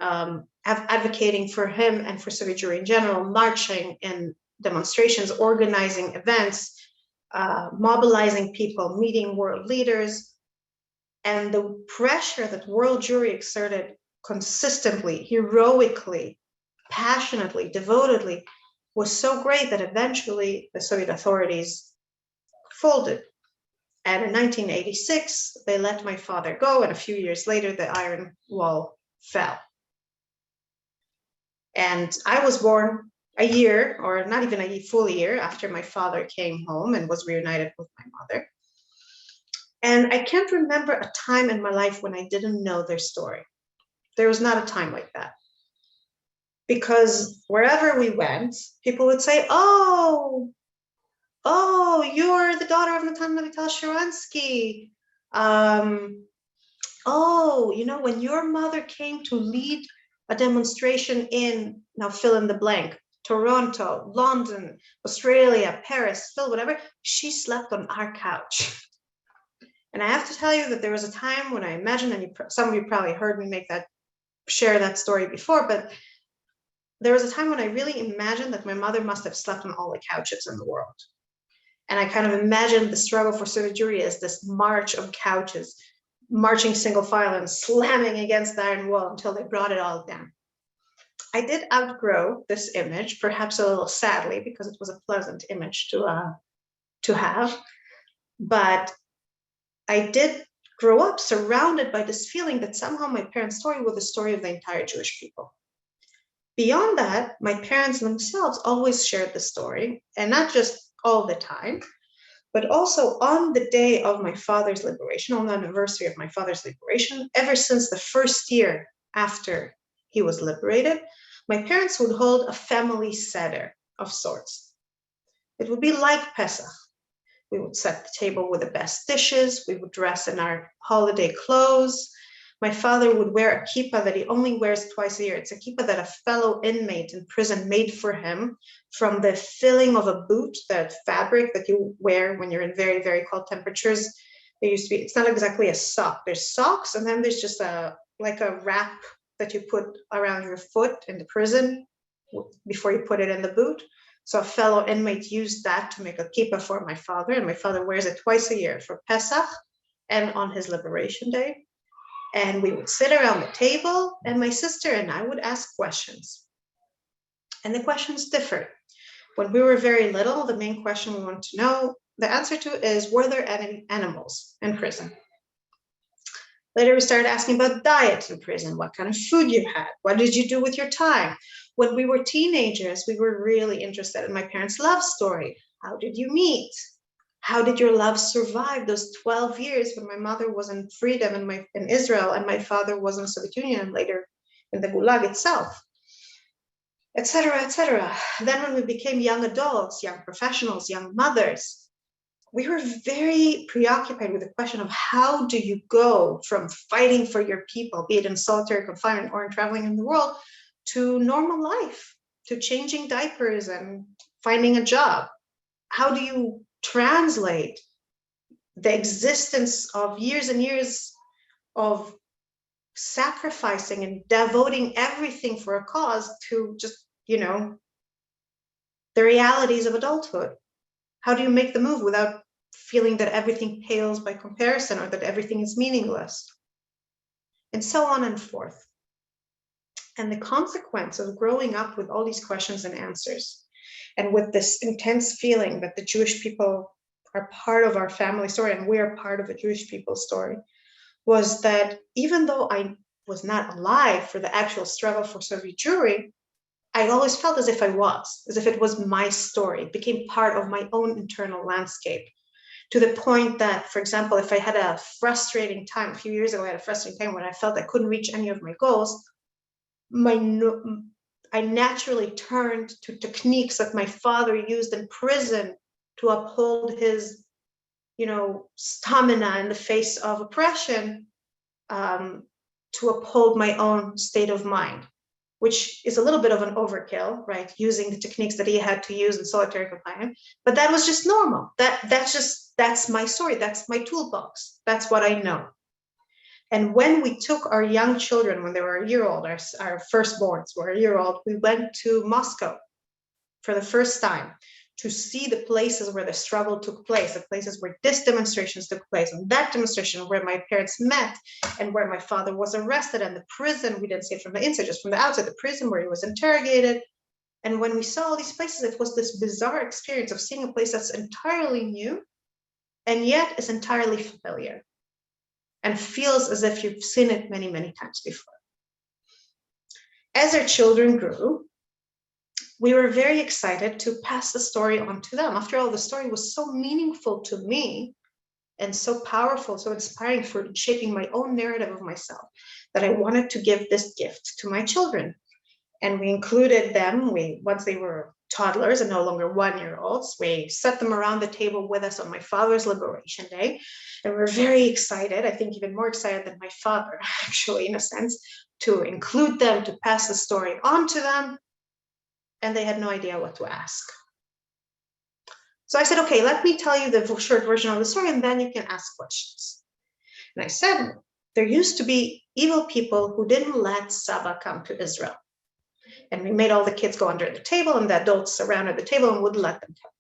advocating for him and for Soviet Jewry in general, marching in demonstrations, organizing events, mobilizing people, meeting world leaders. And the pressure that world Jewry exerted consistently, heroically, passionately, devotedly, was so great that eventually the Soviet authorities folded. And in 1986, they let my father go, and a few years later, the Iron Wall fell. And I was born a year, or not even a full year, after my father came home and was reunited with my mother. And I can't remember a time in my life when I didn't know their story. There was not a time like that. Because wherever we went, people would say, oh, you're the daughter of Natan Navital Sharansky. When your mother came to lead a demonstration in, now fill in the blank, Toronto, London, Australia, Paris, fill whatever, she slept on our couch. And I have to tell you that there was a time when I imagine, and some of you probably heard me share that story before, but there was a time when I really imagined that my mother must have slept on all the couches in the world. And I kind of imagined the struggle for Soviet Jewry as this march of couches, marching single file and slamming against the iron wall until they brought it all down. I did outgrow this image, perhaps a little sadly, because it was a pleasant image to have. But I did grow up surrounded by this feeling that somehow my parents' story was the story of the entire Jewish people. Beyond that, my parents themselves always shared the story, and not just all the time, but also on the day of my father's liberation, on the anniversary of my father's liberation, ever since the first year after he was liberated, my parents would hold a family seder of sorts. It would be like Pesach. We would set the table with the best dishes. We would dress in our holiday clothes. My father would wear a kippah that he only wears twice a year. It's a kippah that a fellow inmate in prison made for him from the filling of a boot, that fabric that you wear when you're in very, very cold temperatures. There used to be, it's not exactly a sock. There's socks, and then there's just like a wrap that you put around your foot in the prison before you put it in the boot. So a fellow inmate used that to make a kippah for my father, and my father wears it twice a year, for Pesach and on his liberation day. And we would sit around the table, and my sister and I would ask questions. And the questions differed. When we were very little, the main question we wanted to know the answer to is, were there any animals in prison? Later, we started asking about diet in prison, what kind of food you had, what did you do with your time? When we were teenagers, we were really interested in my parents' love story. How did you meet? How did your love survive those 12 years when my mother was in freedom in Israel and my father was in the Soviet Union and later in the Gulag itself, etc., etc. Then when we became young adults, young professionals, young mothers, we were very preoccupied with the question of how do you go from fighting for your people, be it in solitary confinement or in traveling in the world, to normal life, to changing diapers and finding a job. How do you translate the existence of years and years of sacrificing and devoting everything for a cause to just, the realities of adulthood? How do you make the move without feeling that everything pales by comparison or that everything is meaningless? And so on and forth. And the consequence of growing up with all these questions and answers, and with this intense feeling that the Jewish people are part of our family story and we are part of the Jewish people's story, was that even though I was not alive for the actual struggle for Soviet Jewry, I always felt as if I was, as if it was my story. It became part of my own internal landscape, to the point that, for example, if I had a frustrating time, a few years ago, I had a frustrating time when I felt I couldn't reach any of my goals, I naturally turned to techniques that my father used in prison to uphold his, stamina in the face of oppression, to uphold my own state of mind, which is a little bit of an overkill, right? Using the techniques that he had to use in solitary confinement, but that was just normal. That's my story. That's my toolbox. That's what I know. And when we took our young children, when they were a year old, our firstborns were a year old, we went to Moscow for the first time to see the places where the struggle took place, the places where this demonstrations took place, and that demonstration where my parents met and where my father was arrested, and the prison, we didn't see it from the inside, just from the outside, the prison where he was interrogated. And when we saw all these places, it was this bizarre experience of seeing a place that's entirely new and yet is entirely familiar and feels as if you've seen it many, many times before. As our children grew, we were very excited to pass the story on to them. After all, the story was so meaningful to me and so powerful, so inspiring for shaping my own narrative of myself, that I wanted to give this gift to my children. And we included them, once they were toddlers and no longer 1-year-olds, we set them around the table with us on my father's Liberation Day. And we were very excited, I think even more excited than my father, actually, in a sense, to include them, to pass the story on to them. And they had no idea what to ask. So I said, okay, let me tell you the short version of the story, and then you can ask questions. And I said, there used to be evil people who didn't let Saba come to Israel. And we made all the kids go under the table, and the adults surrounded the table and wouldn't let them come.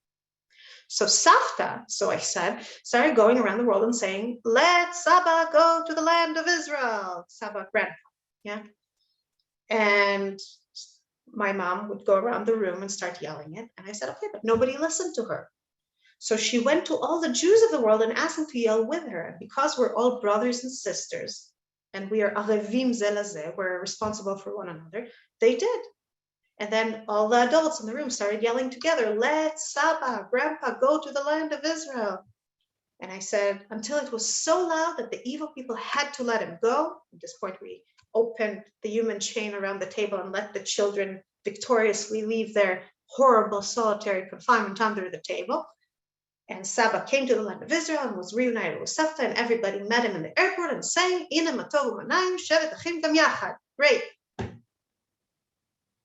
So Savta, so I said, started going around the world and saying, let Saba go to the land of Israel. Saba, grandpa, yeah? And my mom would go around the room and start yelling it. And I said, okay, but nobody listened to her. So she went to all the Jews of the world and asked them to yell with her. And because we're all brothers and sisters, and we are arevim ze laze, we're responsible for one another, they did. And then all the adults in the room started yelling together, let Saba, grandpa, go to the land of Israel. And I said, until it was so loud that the evil people had to let him go. At this point, we opened the human chain around the table and let the children victoriously leave their horrible solitary confinement under the table. And Saba came to the land of Israel and was reunited with Savta, and everybody met him in the airport and sang, Ina matovu manayim shevet achim gam yachad. Great.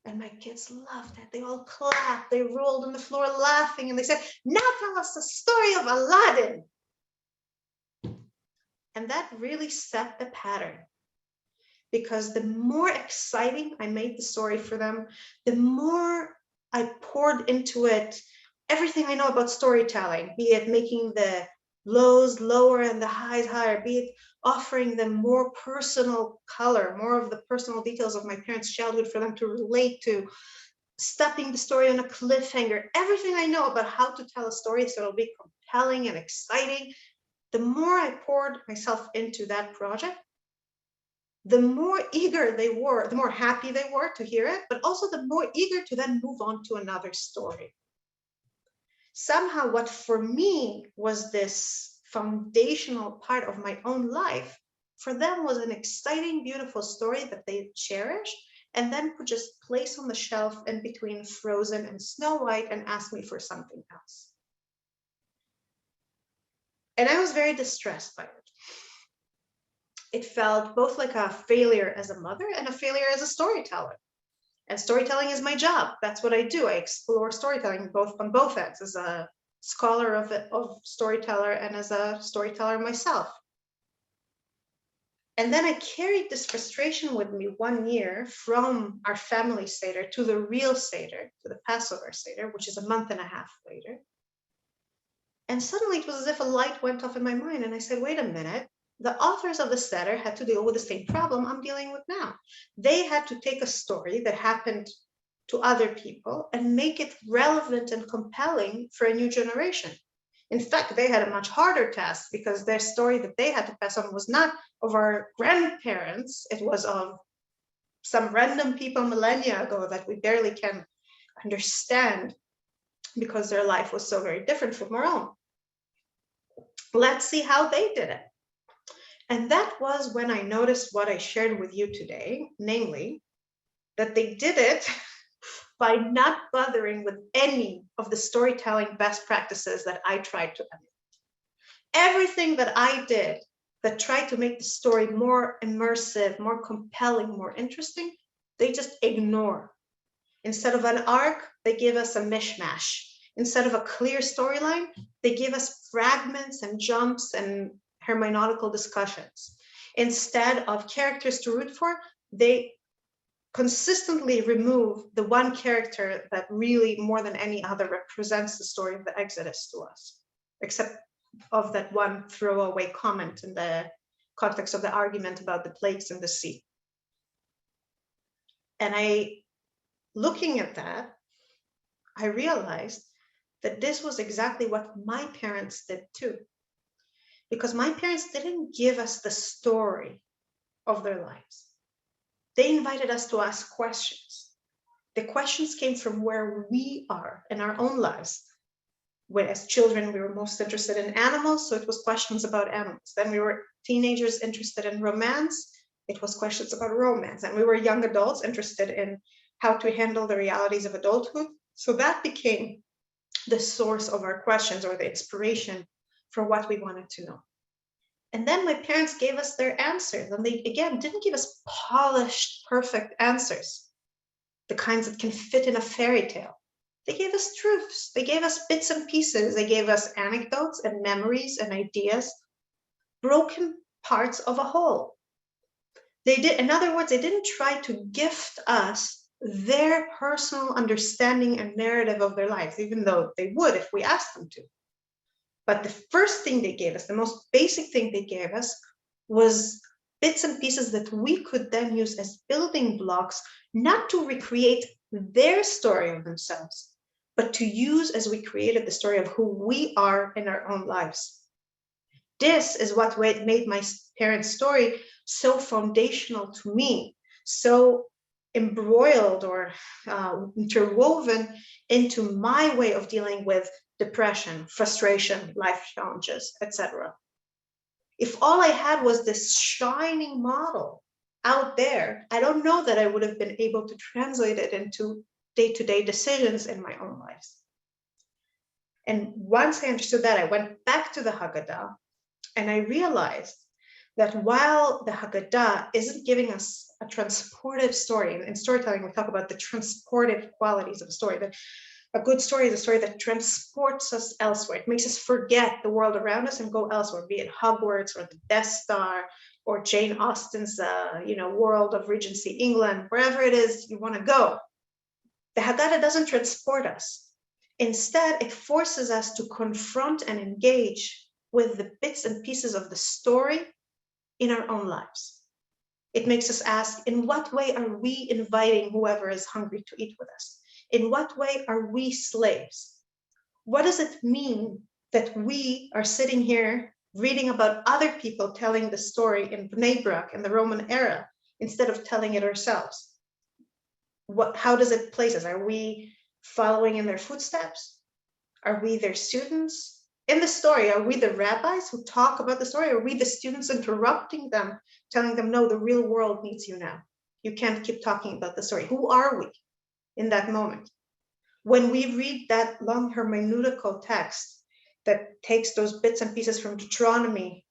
And my kids loved it. They all clapped, they rolled on the floor laughing, and they said, now tell us the story of Aladdin. And that really set the pattern. Because the more exciting I made the story for them, the more I poured into it everything I know about storytelling, be it making the lows lower and the highs higher, be it offering them more personal color, more of the personal details of my parents' childhood for them to relate to, stopping the story on a cliffhanger, everything I know about how to tell a story so it'll be compelling and exciting. The more I poured myself into that project, the more eager they were, the more happy they were to hear it, but also the more eager to then move on to another story. Somehow what for me was this foundational part of my own life for them was an exciting, beautiful story that they cherish, and then could just place on the shelf in between Frozen and Snow White and ask me for something else. And I was very distressed by it. It felt both like a failure as a mother and a failure as a storyteller. And storytelling is my job. That's what I do. I explore storytelling on both ends, as a scholar of storyteller and as a storyteller myself. And then I carried this frustration with me 1 year from our family Seder to the real Seder, to the Passover Seder, which is a month and a half later. And suddenly it was as if a light went off in my mind. And I said, wait a minute, the authors of the Seder had to deal with the same problem I'm dealing with now. They had to take a story that happened to other people and make it relevant and compelling for a new generation. In fact, they had a much harder task, because their story that they had to pass on was not of our grandparents, it was of some random people millennia ago that we barely can understand because their life was so very different from our own. Let's see how they did it. And that was when I noticed what I shared with you today, namely that they did it by not bothering with any of the storytelling best practices that I tried to emulate. Everything that I did that tried to make the story more immersive, more compelling, more interesting, they just ignore. Instead of an arc, they give us a mishmash. Instead of a clear storyline, they give us fragments and jumps and hermeneutical discussions. Instead of characters to root for, they consistently remove the one character that really, more than any other, represents the story of the Exodus to us, except of that one throwaway comment in the context of the argument about the plagues in the sea. And looking at that, I realized that this was exactly what my parents did too. Because my parents didn't give us the story of their lives. They invited us to ask questions. The questions came from where we are in our own lives. When as children, we were most interested in animals, so it was questions about animals. Then we were teenagers interested in romance, it was questions about romance. And we were young adults interested in how to handle the realities of adulthood. So that became the source of our questions, or the inspiration for what we wanted to know. And then my parents gave us their answers, and they, again, didn't give us polished, perfect answers, the kinds that can fit in a fairy tale. They gave us truths. They gave us bits and pieces. They gave us anecdotes and memories and ideas, broken parts of a whole. They did, in other words, they didn't try to gift us their personal understanding and narrative of their lives, even though they would if we asked them to. But the first thing they gave us, the most basic thing they gave us, was bits and pieces that we could then use as building blocks, not to recreate their story of themselves, but to use as we created the story of who we are in our own lives. This is what made my parents' story so foundational to me, so embroiled or interwoven into my way of dealing with depression, frustration, life challenges, etc. If all I had was this shining model out there, I don't know that I would have been able to translate it into day-to-day decisions in my own lives. And once I understood that, I went back to the Haggadah, and I realized that while the Haggadah isn't giving us a transportive story, and in storytelling we talk about the transportive qualities of a story, that a good story is a story that transports us elsewhere. It makes us forget the world around us and go elsewhere, be it Hogwarts or the Death Star or Jane Austen's world of Regency England, wherever it is you want to go. The Haggadah doesn't transport us. Instead, it forces us to confront and engage with the bits and pieces of the story in our own lives. It makes us ask, in what way are we inviting whoever is hungry to eat with us? In what way are we slaves? What does it mean that we are sitting here reading about other people telling the story in Bnei Brak in the Roman era instead of telling it ourselves? How does it place us? Are we following in their footsteps? Are we their students? in the story, are we the rabbis who talk about the story? Or are we the students interrupting them, telling them, no, the real world needs you now. You can't keep talking about the story. Who are we in that moment? When we read that long hermeneutical text that takes those bits and pieces from Deuteronomy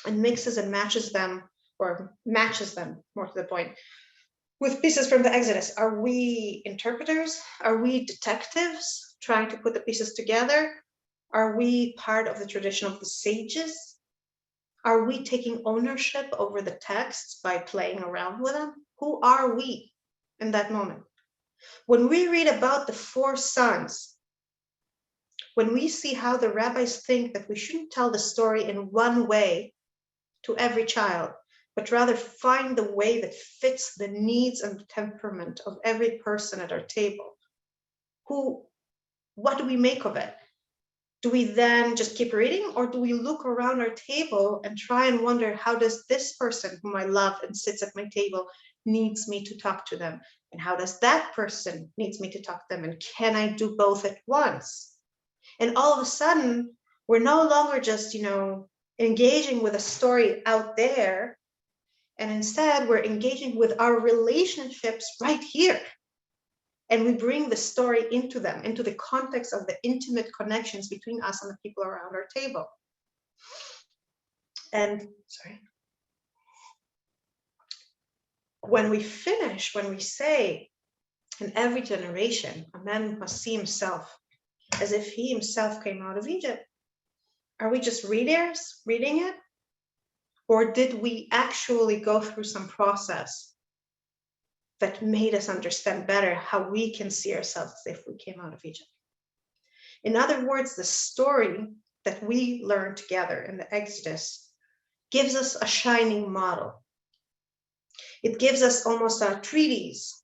and mixes and matches them, or matches them, more to the point, with pieces from the Exodus, are we interpreters? Are we detectives trying to put the pieces together? Are we part of the tradition of the sages? Are we taking ownership over the texts by playing around with them? Who are we in that moment? When we read about the 4 sons, when we see how the rabbis think that we shouldn't tell the story in one way to every child, but rather find the way that fits the needs and the temperament of every person at our table, what do we make of it? Do we then just keep reading, or do we look around our table and try and wonder, how does this person whom I love and sits at my table needs me to talk to them? And how does that person needs me to talk to them? And can I do both at once? And all of a sudden, we're no longer just, engaging with a story out there, and instead we're engaging with our relationships right here. And we bring the story into them, into the context of the intimate connections between us and the people around our table. And when we finish, when we say, in every generation, a man must see himself as if he himself came out of Egypt, are we just readers reading it? Or did we actually go through some process that made us understand better how we can see ourselves as if we came out of Egypt? In other words, the story that we learn together in the Exodus gives us a shining model. It gives us almost a treatise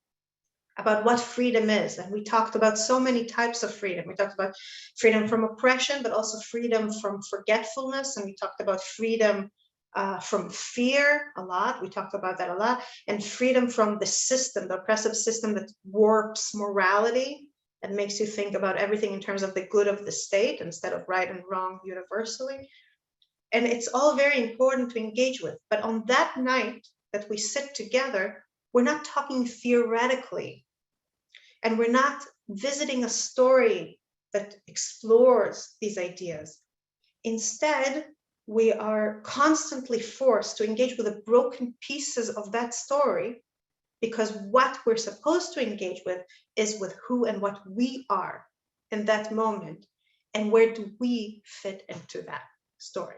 about what freedom is. And we talked about so many types of freedom. We talked about freedom from oppression, but also freedom from forgetfulness. And we talked about freedom from fear a lot. We talked about that a lot. And freedom from the system, the oppressive system that warps morality and makes you think about everything in terms of the good of the state instead of right and wrong universally. And it's all very important to engage with. But on that night that we sit together, we're not talking theoretically. And we're not visiting a story that explores these ideas. Instead, we are constantly forced to engage with the broken pieces of that story, because what we're supposed to engage with is with who and what we are in that moment, and where do we fit into that story.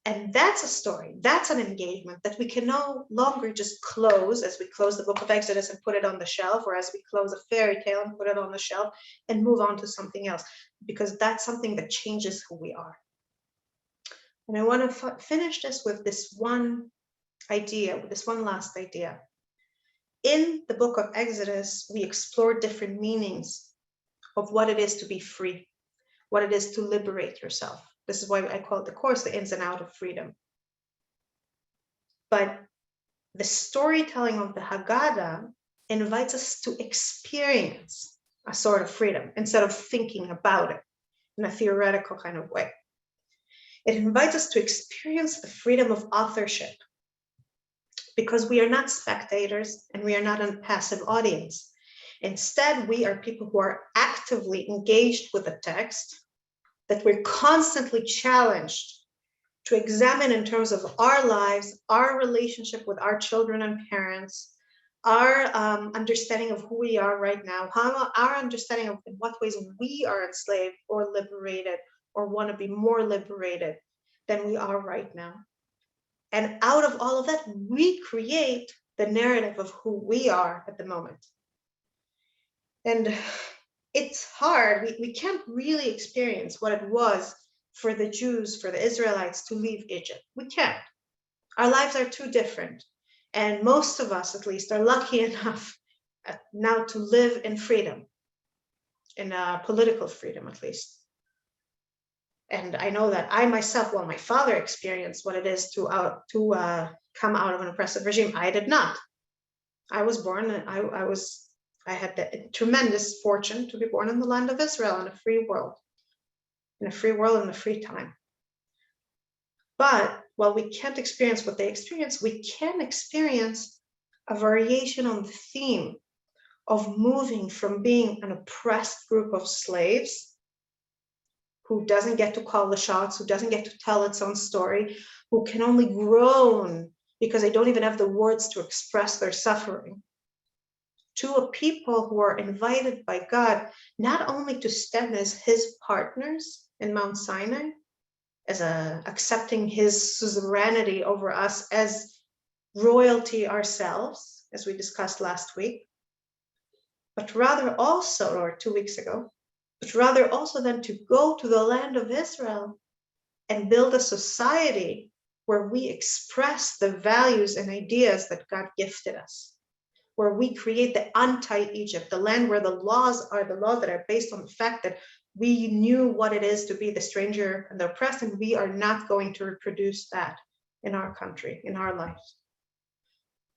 And that's a story, that's an engagement that we can no longer just close as we close the book of Exodus and put it on the shelf, or as we close a fairy tale and put it on the shelf and move on to something else, because that's something that changes who we are. And I want to finish this with this one idea, with this one last idea. In the book of Exodus, we explore different meanings of what it is to be free, what it is to liberate yourself. This is why I call it the course, the ins and out of freedom. But the storytelling of the Haggadah invites us to experience a sort of freedom instead of thinking about it in a theoretical kind of way. It invites us to experience the freedom of authorship, because we are not spectators and we are not a passive audience. Instead, we are people who are actively engaged with the text, that we're constantly challenged to examine in terms of our lives, our relationship with our children and parents, our understanding of who we are right now, our understanding of in what ways we are enslaved or liberated or want to be more liberated than we are right now. And out of all of that, we create the narrative of who we are at the moment. And it's hard. We can't really experience what it was for the Jews, for the Israelites to leave Egypt. We can't. Our lives are too different. And most of us, at least, are lucky enough now to live in freedom, in political freedom, at least. And I know that I myself, well, my father experienced what it is to come out of an oppressive regime. I did not. I was born, I had the tremendous fortune to be born in the land of Israel in a free world. in a free world in a free time. But while we can't experience what they experience, we can experience a variation on the theme of moving from being an oppressed group of slaves who doesn't get to call the shots, who doesn't get to tell its own story, who can only groan because they don't even have the words to express their suffering, to a people who are invited by God not only to stand as his partners in Mount Sinai, as accepting his suzerainty over us as royalty ourselves, as we discussed last week, but rather also, or 2 weeks ago, but rather also then to go to the land of Israel and build a society where we express the values and ideas that God gifted us, where we create the anti-Egypt, the land where the laws that are based on the fact that we knew what it is to be the stranger and the oppressed, and we are not going to reproduce that in our country, in our lives.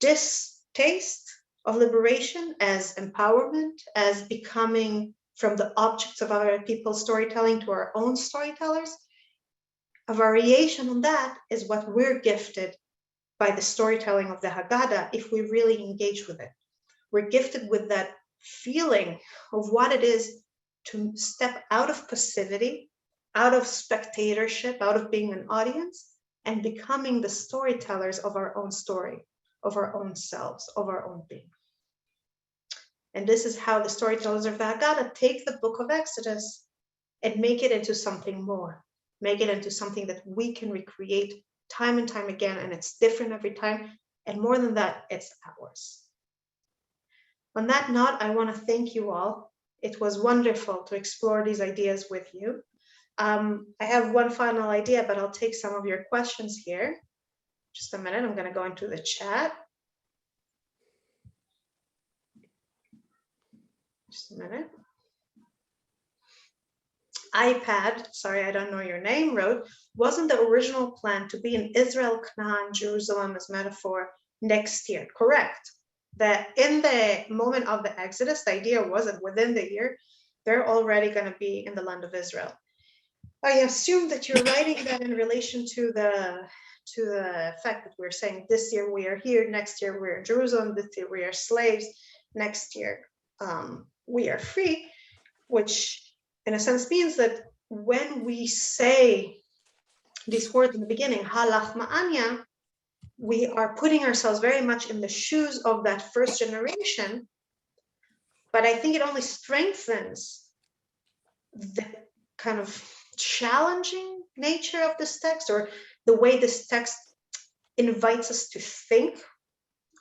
This taste of liberation as empowerment, as becoming from the objects of other people's storytelling to our own storytellers, a variation on that is what we're gifted by the storytelling of the Haggadah if we really engage with it. We're gifted with that feeling of what it is to step out of passivity, out of spectatorship, out of being an audience, and becoming the storytellers of our own story, of our own selves, of our own being. And this is how the storytellers of the Haggadah take the book of Exodus and make it into something more, make it into something that we can recreate time and time again, and it's different every time. And more than that, it's ours. On that note, I want to thank you all. It was wonderful to explore these ideas with you. I have one final idea, but I'll take some of your questions here. Just a minute, I'm going to go into the chat. Just a minute. iPad, sorry, I don't know your name, wrote, wasn't the original plan to be in Israel, Canaan, Jerusalem as metaphor next year? Correct. That in the moment of the Exodus, the idea was that within the year, they're already going to be in the land of Israel. I assume that you're writing that in relation to the fact that we're saying this year we are here, next year we're in Jerusalem, this year we are slaves, next year we are free, which in a sense means that when we say these words in the beginning, halach ma'anya, we are putting ourselves very much in the shoes of that first generation, but I think it only strengthens the kind of challenging nature of this text, or the way this text invites us to think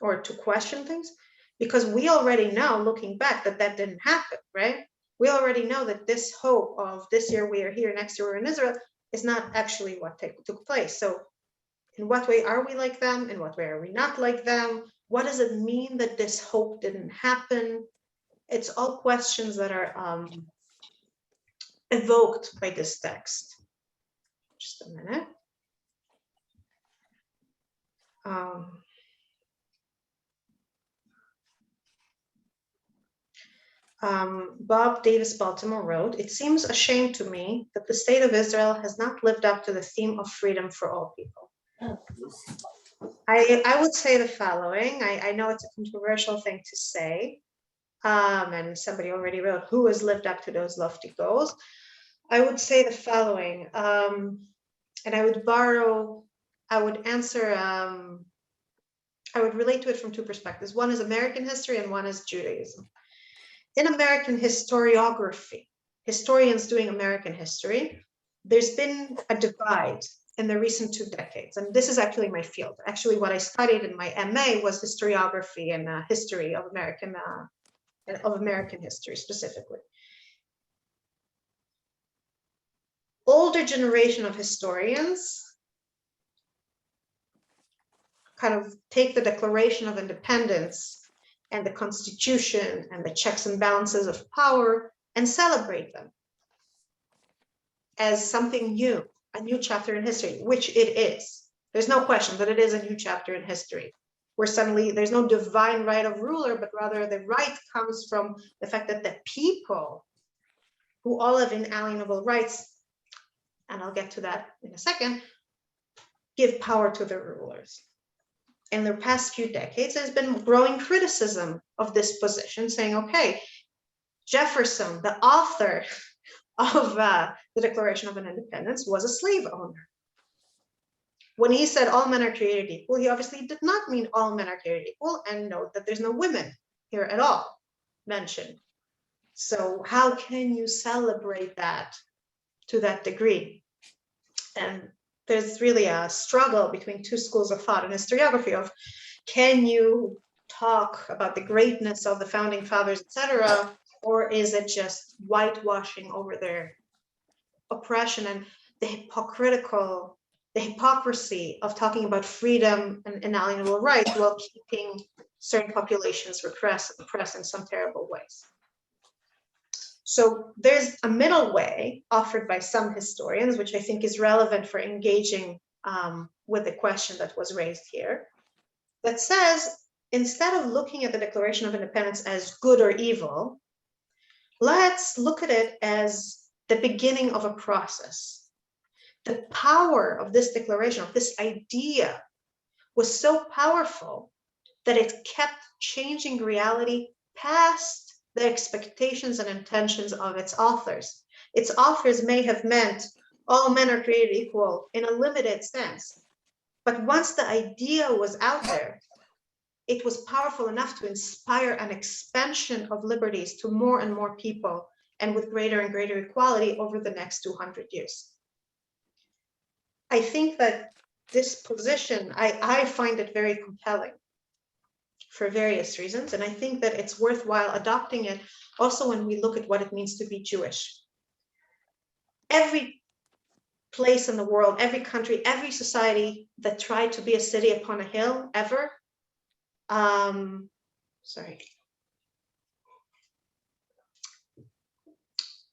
or to question things, because we already know, looking back, that that didn't happen, right? We already know that this hope of this year we are here, next year we're in Israel, is not actually what took place. So in what way are we like them? In what way are we not like them? What does it mean that this hope didn't happen? It's all questions that are evoked by this text. Just a minute. Bob Davis Baltimore wrote, it seems a shame to me that the state of Israel has not lived up to the theme of freedom for all people. I would say the following. I know it's a controversial thing to say, and somebody already wrote, who has lived up to those lofty goals? I would say the following, and I would answer, I would relate to it from two perspectives. One is American history and one is Judaism. In American historiography, historians doing American history, there's been a divide in the recent 2 decades. And this is actually my field. Actually, what I studied in my MA was historiography and history of American history specifically. Older generation of historians kind of take the Declaration of Independence and the Constitution and the checks and balances of power and celebrate them as something new, a new chapter in history, which it is. There's no question that it is a new chapter in history, where suddenly there's no divine right of ruler, but rather the right comes from the fact that the people who all have inalienable rights and I'll get to that in a second, give power to the rulers. In the past few decades, there's been growing criticism of this position, saying, okay, Jefferson, the author of the Declaration of Independence, was a slave owner. When he said all men are created equal, he obviously did not mean all men are created equal, and note that there's no women here at all mentioned. So how can you celebrate that to that degree? And there's really a struggle between two schools of thought in historiography of, can you talk about the greatness of the founding fathers, etc., or is it just whitewashing over their oppression and the hypocrisy of talking about freedom and inalienable rights while keeping certain populations oppressed in some terrible ways? So there's a middle way offered by some historians, which I think is relevant for engaging with the question that was raised here, that says, instead of looking at the Declaration of Independence as good or evil, let's look at it as the beginning of a process. The power of this declaration, of this idea, was so powerful that it kept changing reality past the expectations and intentions of its authors. Its authors may have meant all men are created equal in a limited sense, but once the idea was out there, it was powerful enough to inspire an expansion of liberties to more and more people, and with greater and greater equality over the next 200 years. I think that this position, I find it very compelling for various reasons, and I think that it's worthwhile adopting it also when we look at what it means to be Jewish. Every place in the world, every country, every society that tried to be a city upon a hill ever,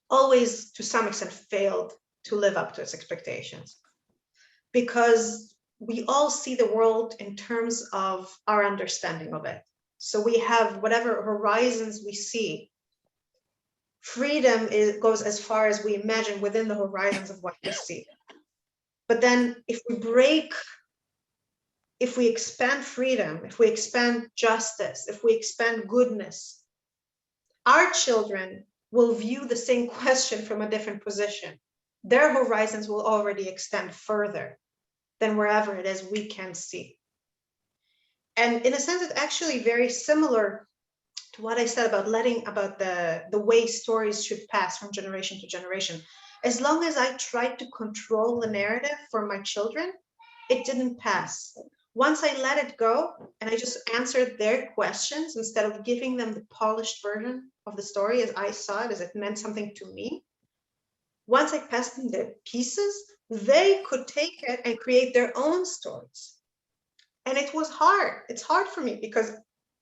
always to some extent failed to live up to its expectations, because we all see the world in terms of our understanding of it. So we have whatever horizons we see. Freedom goes as far as we imagine within the horizons of what we see. But then if we expand freedom, if we expand justice, if we expand goodness, our children will view the same question from a different position. Their horizons will already extend further than wherever it is we can see. And in a sense, it's actually very similar to what I said about the way stories should pass from generation to generation. As long as I tried to control the narrative for my children, it didn't pass. Once I let it go and I just answered their questions instead of giving them the polished version of the story as I saw it, as it meant something to me, once I passed them the pieces, they could take it and create their own stories. And it was hard. It's hard for me because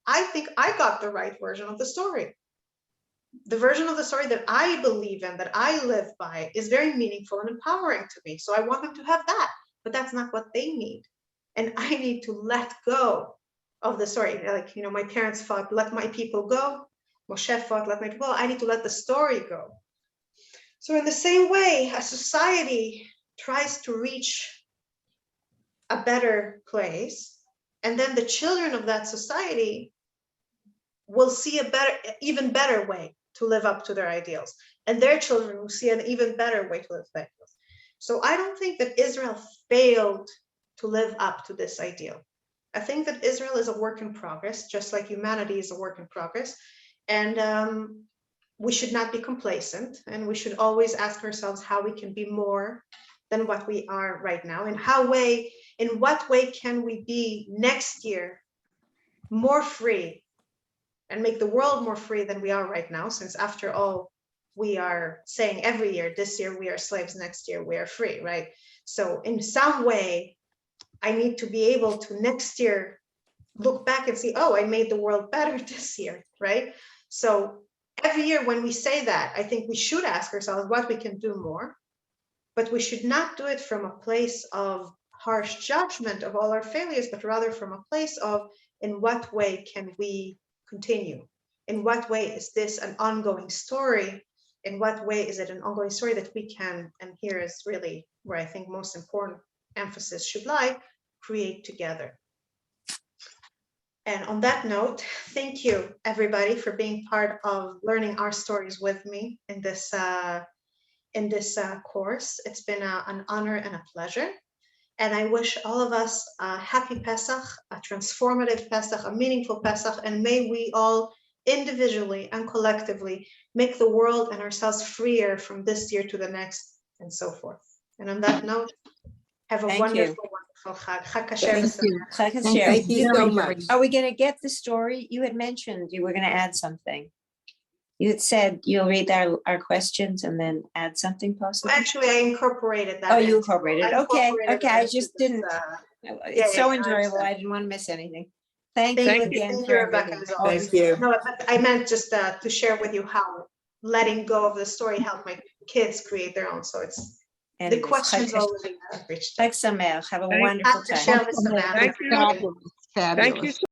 I think I got the right version of the story. The version of the story that I believe in, that I live by, is very meaningful and empowering to me. So I want them to have that, but that's not what they need. And I need to let go of the story. Like, my parents fought, let my people go. Moshe fought, let my people go. I need to let the story go. So in the same way, a society tries to reach a better place, and then the children of that society will see even better way to live up to their ideals, and their children will see an even better way to live their ideals. So I don't think that Israel failed to live up to this ideal. I think that Israel is a work in progress, just like humanity is a work in progress, and we should not be complacent, and we should always ask ourselves how we can be more than what we are right now, and in what way can we be next year more free and make the world more free than we are right now, since after all, we are saying every year, this year we are slaves, next year we are free, right? So in some way, I need to be able to next year look back and see, oh, I made the world better this year, right? So every year when we say that, I think we should ask ourselves what we can do more, but we should not do it from a place of harsh judgment of all our failures, but rather from a place of, in what way can we continue? In what way is this an ongoing story in what way is it an ongoing story that we can, and here is really where I think most important emphasis should lie, create together. And on that note, thank you everybody for being part of learning our stories with me in this course. It's been an honor and a pleasure. And I wish all of us a happy Pesach, a transformative Pesach, a meaningful Pesach, and may we all individually and collectively make the world and ourselves freer from this year to the next, and so forth. And on that note, have a wonderful Chag. Chag kasher v'sameach. Chag kasher. Thank you so much. Are we going to get the story? You had mentioned you were going to add something. You had said you'll read our questions and then add something possibly. Actually, I incorporated that. Oh, you incorporated it. Okay. Okay. I just didn't. It's so yeah, enjoyable. I didn't want to miss anything. Thank you again. Thank you, Rebecca. everything. As always. Thank you. No, but I meant just to share with you how letting go of the story helped my kids create their own. So it's And the questions Chag always reached. sameach. Have a Thank- wonderful Chag time. kasher v'sameach. Thank you. Fabulous. Thank you so